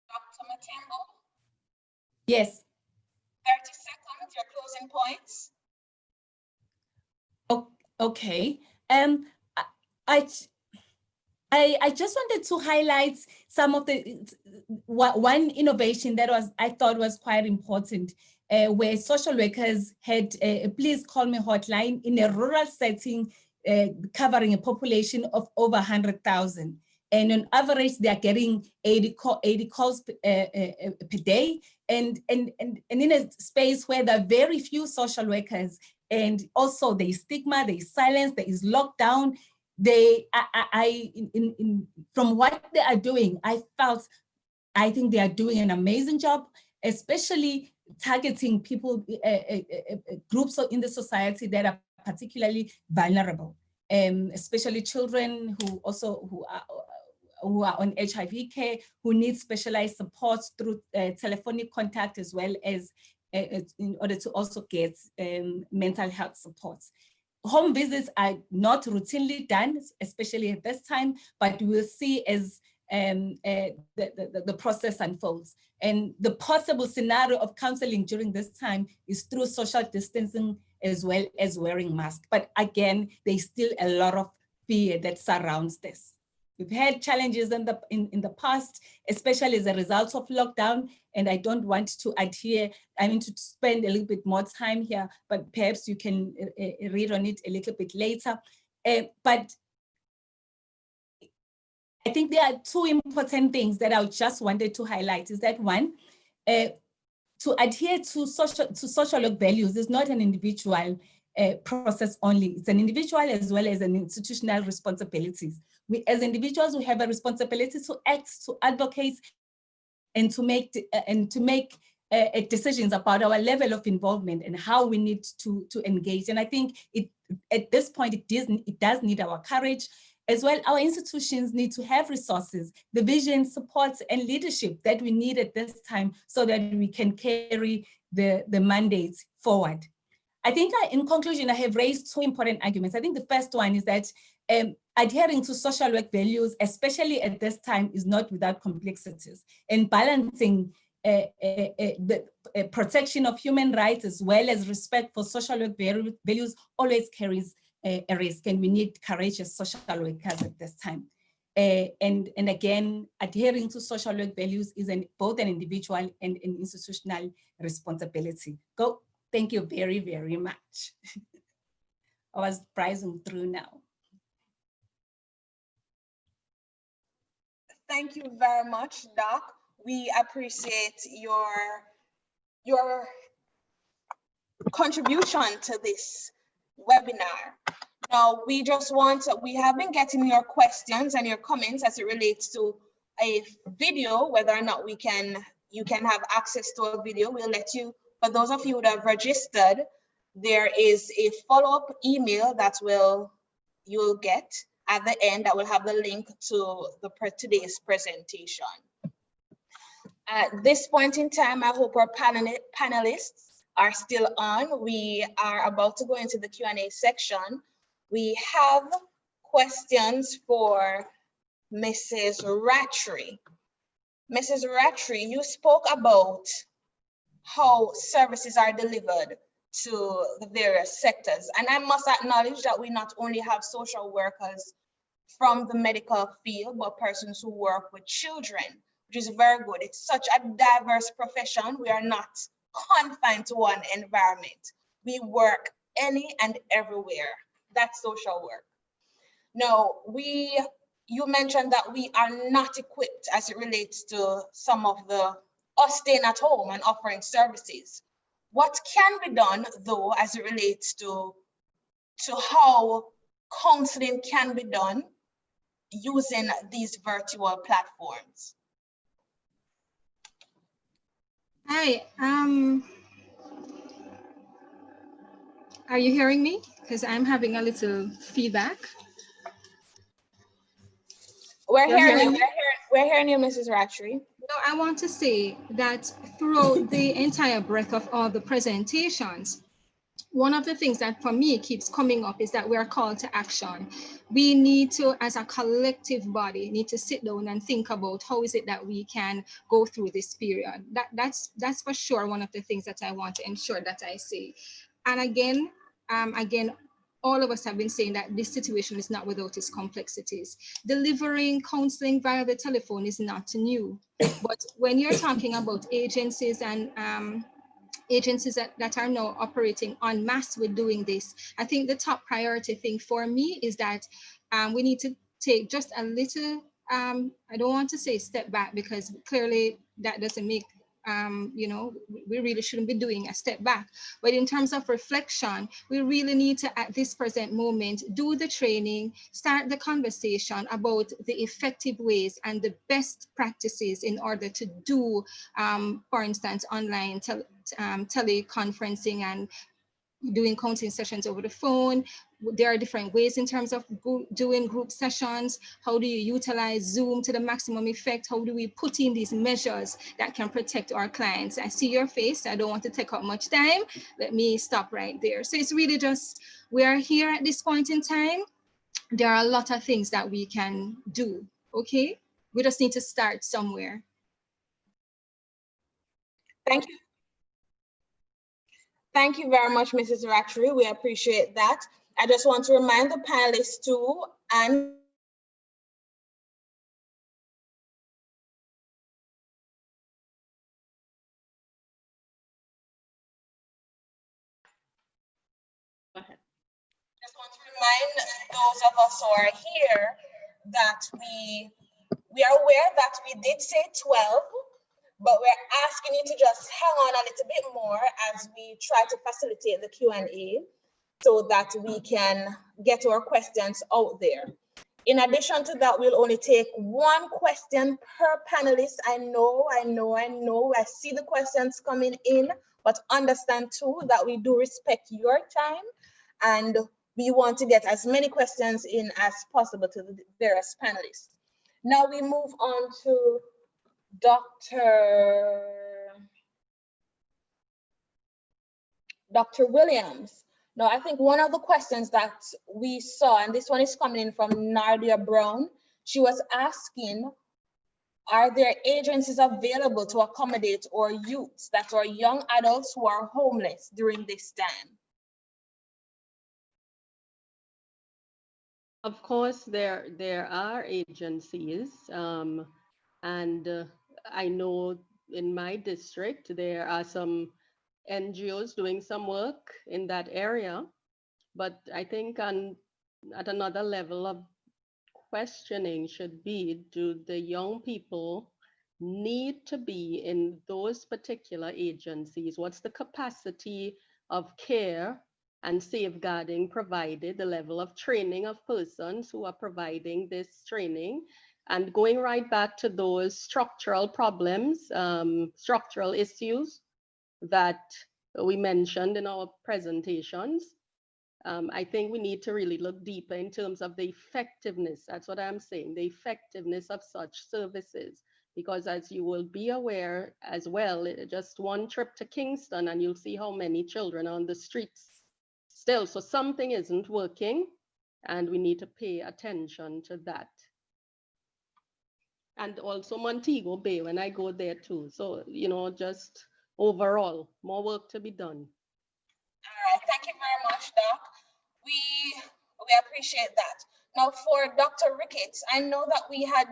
A: Dr. Matembo?
K: Yes.
A: 30 seconds, your closing points.
K: Okay. I just wanted to highlight some of one innovation that I thought was quite important, where social workers had a Please Call Me hotline in a rural setting, covering a population of over 100,000. And on average, they are getting 80 calls per day. And in a space where there are very few social workers, and also there is stigma, there is silence, there is lockdown. From what they are doing, I think they are doing an amazing job, especially targeting people, groups in the society that are particularly vulnerable, especially children who are on HIV care, who need specialized support through telephonic contact, as well as in order to also get mental health support. Home visits are not routinely done, especially at this time, but we will see as the process unfolds. And the possible scenario of counseling during this time is through social distancing as well as wearing masks. But again, there's still a lot of fear that surrounds this. We've had challenges in the past, especially as a result of lockdown, and I don't want to to spend a little bit more time here, but perhaps you can read on it a little bit later. But I think there are two important things that I just wanted to highlight. Is that one, to adhere to social work values is not an individual process only. It's an individual as well as an institutional responsibilities. We, as individuals, we have a responsibility to act, to advocate, and to make decisions about our level of involvement and how we need to engage. And I think at this point, it does need our courage. As well, our institutions need to have resources, the vision, support, and leadership that we need at this time so that we can carry the mandates forward. I think in conclusion, I have raised two important arguments. I think the first one is that adhering to social work values, especially at this time, is not without complexities, and balancing the protection of human rights as well as respect for social work values always carries a risk, and we need courageous social workers at this time. And again, adhering to social work values is both an individual and an institutional responsibility. Thank you very, very much. I was browsing through now.
A: Thank you very much, Doc. We appreciate your contribution to this webinar. Now, we have been getting your questions and your comments as it relates to a video, whether or not you can have access to a video. We'll let you, for those of you that have registered, there is a follow-up email that you'll get at the end that will have the link to today's presentation. At this point in time, I hope our panelists are still on. We are about to go into the Q&A section. We have questions for Mrs. Rattray. Mrs. Rattray, you spoke about how services are delivered to the various sectors. And I must acknowledge that we not only have social workers from the medical field, but persons who work with children, which is very good. It's such a diverse profession. We are not confined to one environment. We work any and everywhere. That's social work. Now, you mentioned that we are not equipped as it relates to some of us staying at home and offering services. What can be done, though, as it relates to how counseling can be done using these virtual platforms?
G: Hi, are you hearing me? Because I'm having a little feedback.
A: We're hearing you, Mrs. Rattray.
G: No, I want to say that throughout the entire breadth of all the presentations, one of the things that for me keeps coming up is that we are called to action. We need to, as a collective body, need to sit down and think about how is it that we can go through this period. That's for sure one of the things that I want to ensure that I say. And again, all of us have been saying that this situation is not without its complexities. Delivering counseling via the telephone is not new, but when you're talking about agencies and agencies that are now operating en masse with doing this, I think the top priority thing for me is that we need to take just a little, I don't want to say step back, because clearly that doesn't make, we really shouldn't be doing a step back. But in terms of reflection, we really need to, at this present moment, do the training, start the conversation about the effective ways and the best practices in order to do, for instance, online teleconferencing and doing counseling sessions over the phone. There are different ways in terms of doing group sessions. How do you utilize Zoom to the maximum effect? How do we put in these measures that can protect our clients? I see your face. I don't want to take up much time. Let me stop right there. So it's really just, we are here at this point in time. There are a lot of things that we can do, okay? We just need to start somewhere.
A: Thank you. Thank you very much, Mrs. Rattray. We appreciate that. I just want to remind the panelists too, and just want to remind those of us who are here that we are aware that we did say 12, but we're asking you to just hang on a little bit more as we try to facilitate the Q&A so that we can get our questions out there. In addition to that, we'll only take one question per panelist. I know. I see the questions coming in, but understand too that we do respect your time and we want to get as many questions in as possible to the various panelists. Now we move on to Dr. Williams. Now, I think one of the questions that we saw, and this one is coming in from Nadia Brown, she was asking, are there agencies available to accommodate our youths, that are young adults who are homeless during this time?
J: Of course, there are agencies, and I know in my district there are some NGOs doing some work in that area, but I think at another level of questioning should be, do the young people need to be in those particular agencies? What's the capacity of care and safeguarding provided, the level of training of persons who are providing this training, and going right back to those structural problems, structural issues that we mentioned in our presentations. I think we need to really look deeper in terms of the effectiveness. That's what I'm saying, the effectiveness of such services. Because as you will be aware as well, just one trip to Kingston and you'll see how many children are on the streets still. So something isn't working and we need to pay attention to that. And also Montego Bay, when I go there too. So, you know, just overall, more work to be done.
A: All right, thank you very much, Doc. We appreciate that. Now for Dr. Ricketts, I know that we had,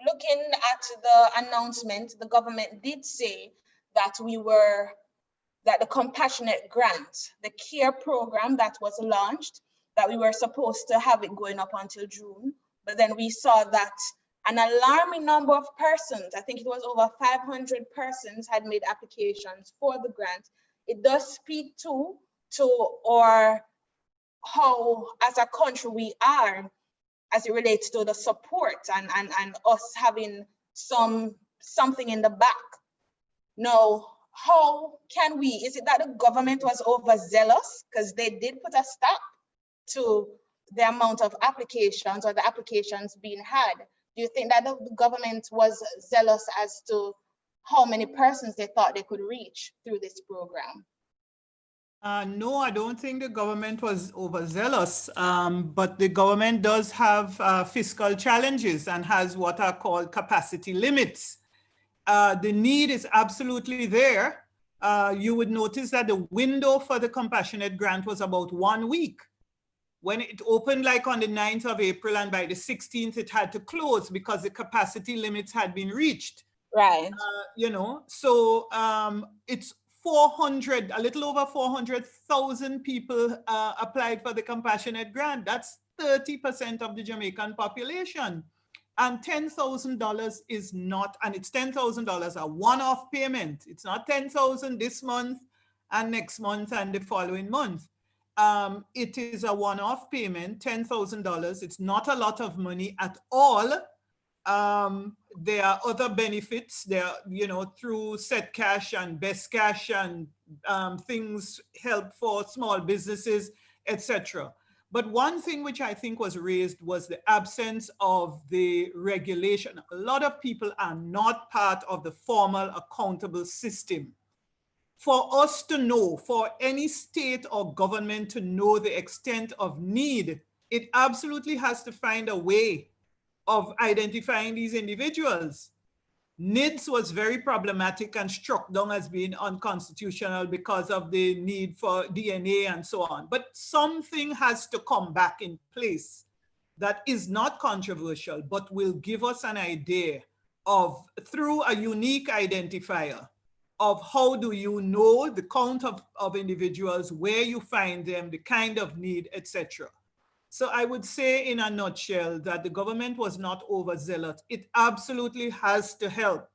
A: looking at the announcement, the government did say that that the compassionate grant, the CARE program that was launched, that we were supposed to have it going up until June, but then we saw that an alarming number of persons, I think it was over 500 persons, had made applications for the grant. It does speak to or how as a country we are as it relates to the support and us having something in the back. Now, how can we, is it that the government was overzealous because they did put a stop to the amount of applications or the applications being had? Do you think that the government was zealous as to how many persons they thought they could reach through this program?
I: No, I don't think the government was overzealous, but the government does have fiscal challenges and has what are called capacity limits. The need is absolutely there. You would notice that the window for the compassionate grant was about 1 week. When it opened like on the 9th of April and by the 16th it had to close because the capacity limits had been reached.
A: Right.
I: You know, so it's 400, a little over 400,000 people applied for the compassionate grant. That's 30% of the Jamaican population. And $10,000 is not, and it's $10,000 a one-off payment. It's not 10,000 this month and next month and the following month. It is a one-off payment, $10,000. It's not a lot of money at all. There are other benefits there, you know, through Set Cash and Best Cash and things help for small businesses, etc. But one thing which I think was raised was the absence of the regulation. A lot of people are not part of the formal accountable system. For us to know, for any state or government to know the extent of need, it absolutely has to find a way of identifying these individuals. NIDS was very problematic and struck down as being unconstitutional because of the need for DNA and so on. But something has to come back in place that is not controversial, but will give us an idea of, through a unique identifier, of how do you know the count of individuals, where you find them, the kind of need, etc. So I would say in a nutshell that the government was not overzealous. It absolutely has to help.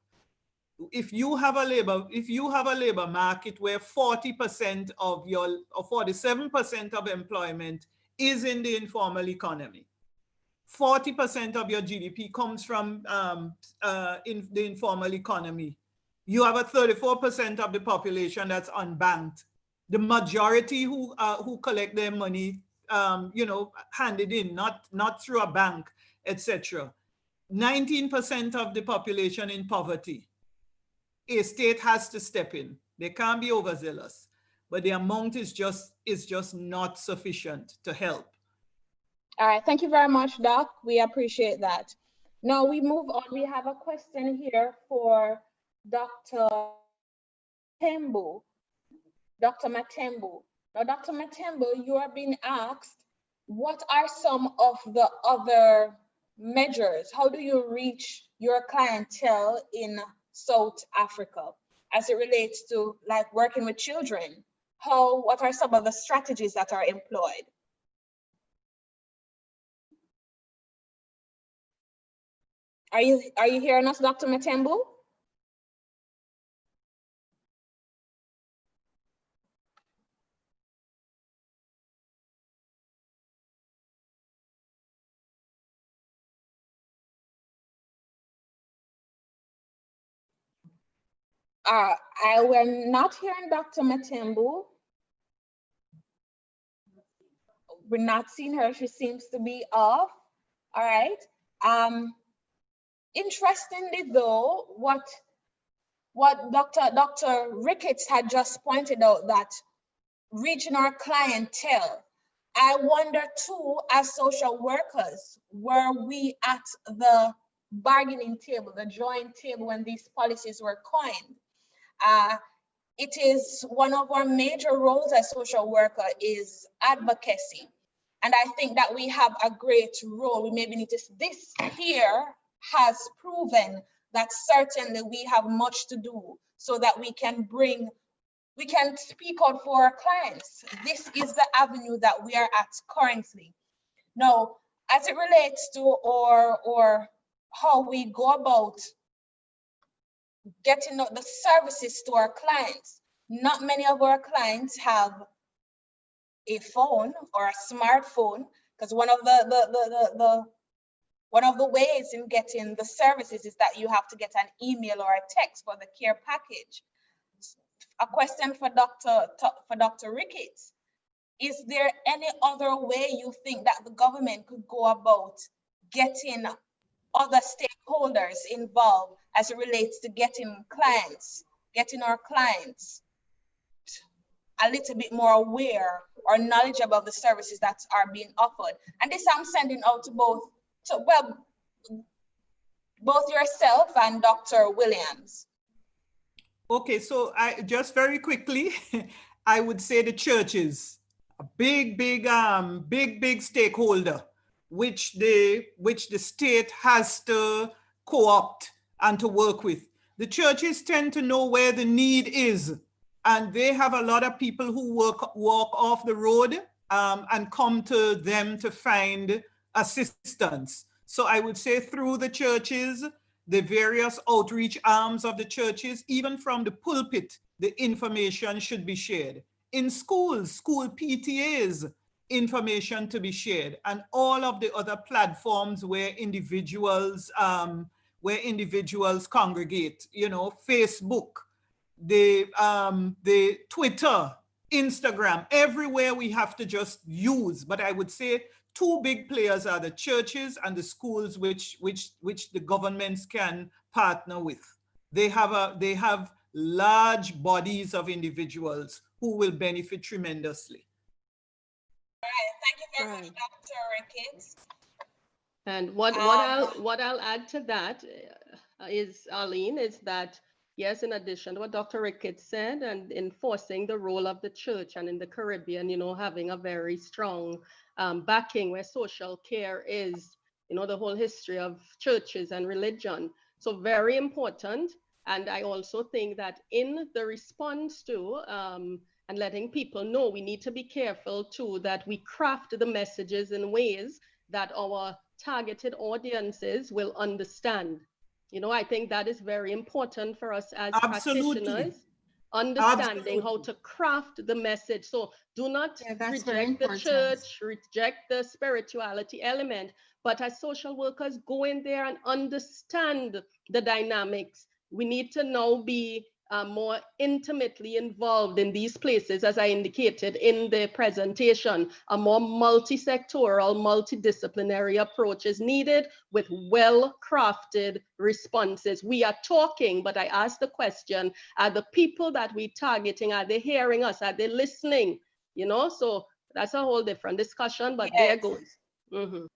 I: If you have a labor market where 40% of your, or 47% of employment is in the informal economy, 40% of your GDP comes from in the informal economy, you have a 34% of the population that's unbanked. The majority who collect their money you know, handed in, not through a bank, etc. 19% of the population in poverty. A state has to step in. They can't be overzealous, but the amount is just not sufficient to help.
A: All right, thank you very much, Doc. We appreciate that. Now we move on. We have a question here for Dr. Matembu. Dr. Matembu. Now, Dr. Matembu, you are being asked, what are some of the other measures? How do you reach your clientele in South Africa as it relates to like working with children? What are some of the strategies that are employed? Are you hearing us, Dr. Matembu? We're not hearing Dr. Matembu. We're not seeing her. She seems to be off. All right. Interestingly, though, what Dr. Ricketts had just pointed out, that reaching our clientele. I wonder too, as social workers, were we at the bargaining table, the drawing table when these policies were coined? It is one of our major roles as social worker is advocacy. And I think that we have a great role. We maybe need to, this here has proven that certainly we have much to do so that we can speak out for our clients. This is the avenue that we are at currently. Now, as it relates to or how we go about getting out the services to our clients, not many of our clients have a phone or a smartphone, because one of the ways in getting the services is that you have to get an email or a text for the care package. A question for Dr. Ricketts. Is there any other way you think that the government could go about getting other stakeholders involved as it relates to getting our clients a little bit more aware or knowledgeable of the services that are being offered? And this I'm sending out to both yourself and Dr. Williams.
I: Okay, so I just very quickly, I would say the churches, a big stakeholder, which the state has to co-opt and to work with. The churches tend to know where the need is, and they have a lot of people who walk off the road and come to them to find assistance. So I would say through the churches, the various outreach arms of the churches, even from the pulpit, the information should be shared. In schools, school PTAs, information to be shared, and all of the other platforms where individuals congregate, you know, Facebook, the Twitter, Instagram, everywhere we have to just use. But I would say two big players are the churches and the schools, which the governments can partner with. They have large bodies of individuals who will benefit tremendously.
A: All right, thank you very much, Dr. Ricketts.
J: And what I'll add to that is, Arlene, is that yes, in addition to what Dr. Ricketts said, and enforcing the role of the church, and in the Caribbean, you know, having a very strong backing where social care is, you know, the whole history of churches and religion. So very important. And I also think that in the response to and letting people know, we need to be careful too that we craft the messages in ways that our targeted audiences will understand. You know, I think that is very important for us as practitioners, understanding how to craft the message. So do not reject the church, reject the spirituality element, but as social workers, go in there and understand the dynamics. We need to now be more intimately involved in these places, as I indicated in the presentation. A more multi-sectoral, multidisciplinary approach is needed with well-crafted responses. We are talking, but I ask the question, are the people that we're targeting, are they hearing us? Are they listening? You know, so that's a whole different discussion, but there goes. Mm-hmm.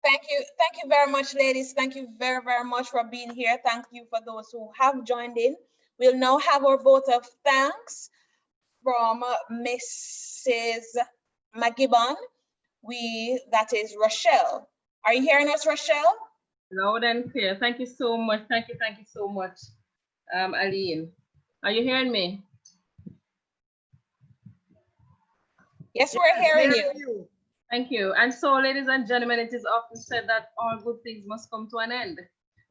A: Thank you very much, ladies. Thank you very, very much for being here. Thank you for those who have joined in. We'll now have our vote of thanks from Mrs. McGibbon. That is Rochelle. Are you hearing us, Rochelle?
L: Loud and clear. Thank you so much. Thank you so much, Aline. Are you hearing me?
A: Yes, we're hearing you.
L: Thank you. And so, ladies and gentlemen, it is often said that all good things must come to an end.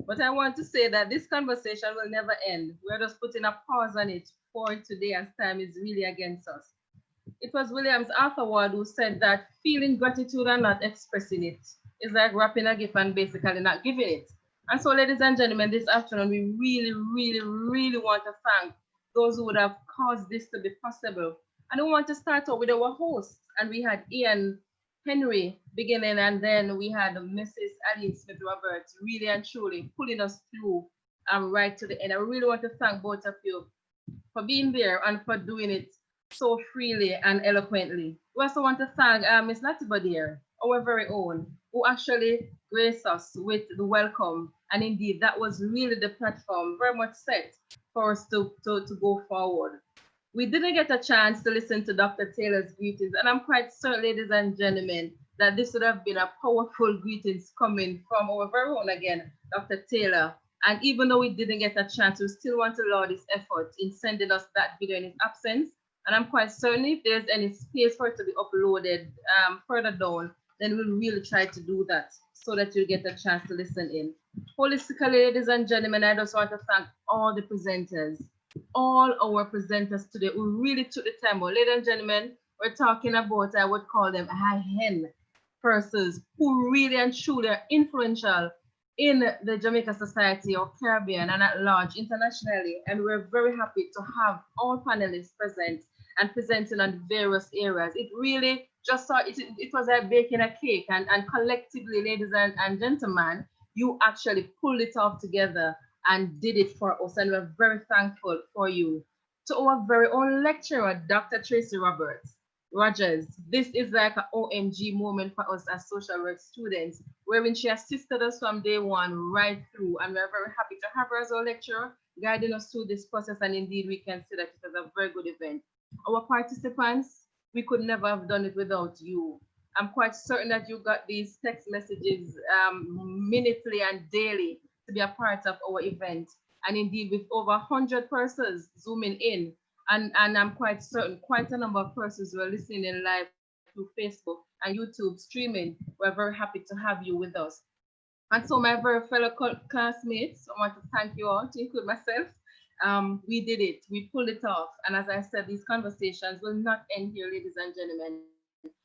L: But I want to say that this conversation will never end. We're just putting a pause on it for today as time is really against us. It was Williams afterward who said that feeling gratitude and not expressing it is like wrapping a gift and basically not giving it. And so, ladies and gentlemen, this afternoon, we really, really, really want to thank those who would have caused this to be possible. And we want to start out with our hosts. And we had Ian Henry beginning, and then we had Mrs. Aline Smith Roberts, really and truly pulling us through right to the end. I really want to thank both of you for being there and for doing it so freely and eloquently. We also want to thank Ms. Latibadir, our very own, who actually graced us with the welcome. And indeed, that was really the platform very much set for us to go forward. We didn't get a chance to listen to Dr. Taylor's greetings, and I'm quite certain, ladies and gentlemen, that this would have been a powerful greetings coming from our very own again, Dr. Taylor. And even though we didn't get a chance, we still want to laud his efforts in sending us that video in his absence. And I'm quite certain if there's any space for it to be uploaded further down, then we'll really try to do that so that you get a chance to listen in. Holistically, ladies and gentlemen, I just want to thank all the presenters, all our presenters today who really took the time. Well, ladies and gentlemen, we're talking about, I would call them high-end persons who really and truly are influential in the Jamaica society or Caribbean and at large internationally. And we're very happy to have all panelists present and presenting on various areas. It really just saw it was like baking a cake, and collectively, ladies and gentlemen, you actually pulled it off together and did it for us, and we're very thankful for you. To our very own lecturer, Dr. Tracy Rogers, this is like an OMG moment for us as social work students, wherein she assisted us from day one right through, and we're very happy to have her as our lecturer, guiding us through this process, and indeed we can say that it was a very good event. Our participants, we could never have done it without you. I'm quite certain that you got these text messages minutely and daily to be a part of our event. And indeed, with over 100 persons zooming in, and I'm quite certain quite a number of persons who are listening in live through Facebook and YouTube streaming, we're very happy to have you with us. And so my very fellow classmates, I want to thank you all, to include myself. We did it, we pulled it off. And as I said, these conversations will not end here, ladies and gentlemen,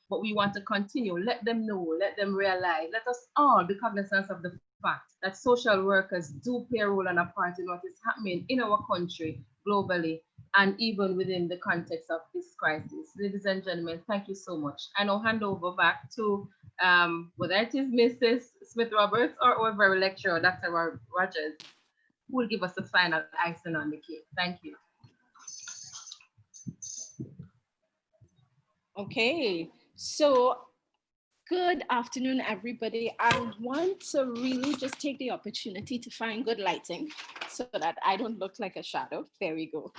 L: but we want to continue. Let them know, let them realize, let us all be cognizant of the fact that social workers do play a role and a part in what is happening in our country, globally, and even within the context of this crisis. Ladies and gentlemen, thank you so much. And I'll hand over back to whether it is Mrs. Smith-Roberts or our very lecturer, Dr. Rogers, who will give us the final icing on the cake. Thank you.
C: Okay, so good afternoon, everybody. I want to really just take the opportunity to find good lighting so that I don't look like a shadow. There we go.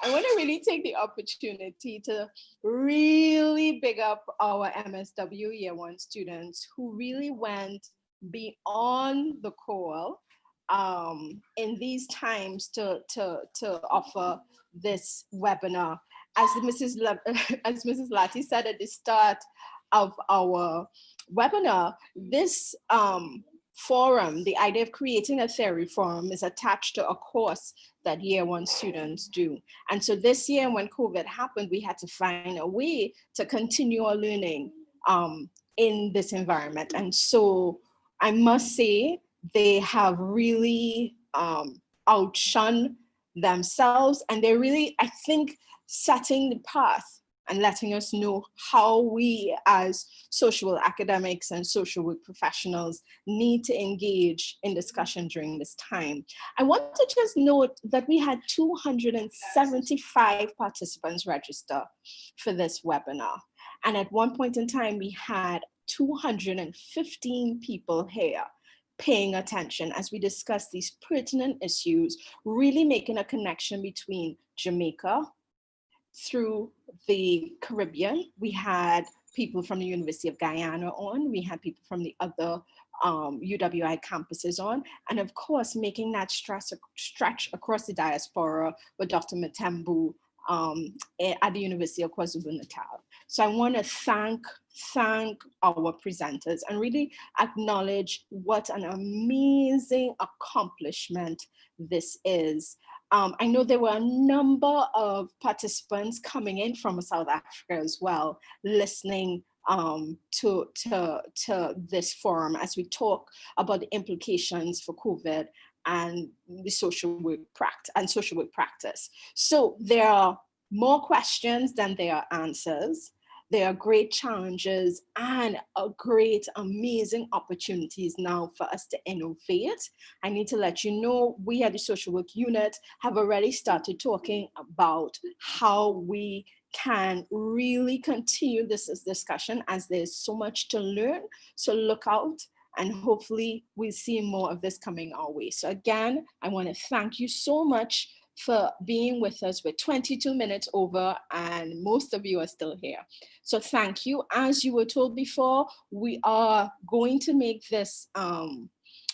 C: I want to really take the opportunity to really big up our MSW Year 1 students who really went beyond the call in these times to offer this webinar. As Mrs. Lati said at the start of our webinar, this forum, the idea of creating a theory forum, is attached to a course that Year 1 students do. And so this year, when COVID happened, we had to find a way to continue our learning in this environment. And so I must say, they have really outshone themselves, and they're really, I think, setting the path and letting us know how we as social academics and social work professionals need to engage in discussion during this time. I want to just note that we had 275 participants register for this webinar. And at one point in time, we had 215 people here paying attention as we discuss these pertinent issues, really making a connection between Jamaica, through the Caribbean. We had people from the University of Guyana on, we had people from the other UWI campuses on, and of course, making that stretch across the diaspora with Dr. Matembu at the University of KwaZulu-Natal. So I want to thank our presenters and really acknowledge what an amazing accomplishment this is. I know there were a number of participants coming in from South Africa as well, listening to this forum as we talk about the implications for COVID and the social work practice. So there are more questions than there are answers. There are great challenges and a great, amazing opportunities now for us to innovate. I need to let you know, we at the social work unit have already started talking about how we can really continue this discussion, as there's so much to learn. So look out, and hopefully we'll see more of this coming our way. So again, I want to thank you so much for being with us. We're 22 minutes over and most of you are still here. So thank you. As you were told before, we are going to make this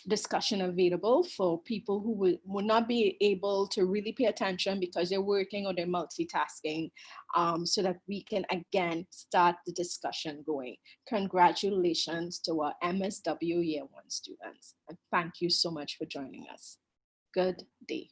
C: discussion available for people who will not be able to really pay attention because they're working or they're multitasking, so that we can again start the discussion going. Congratulations to our MSW Year 1 students, and thank you so much for joining us. Good day.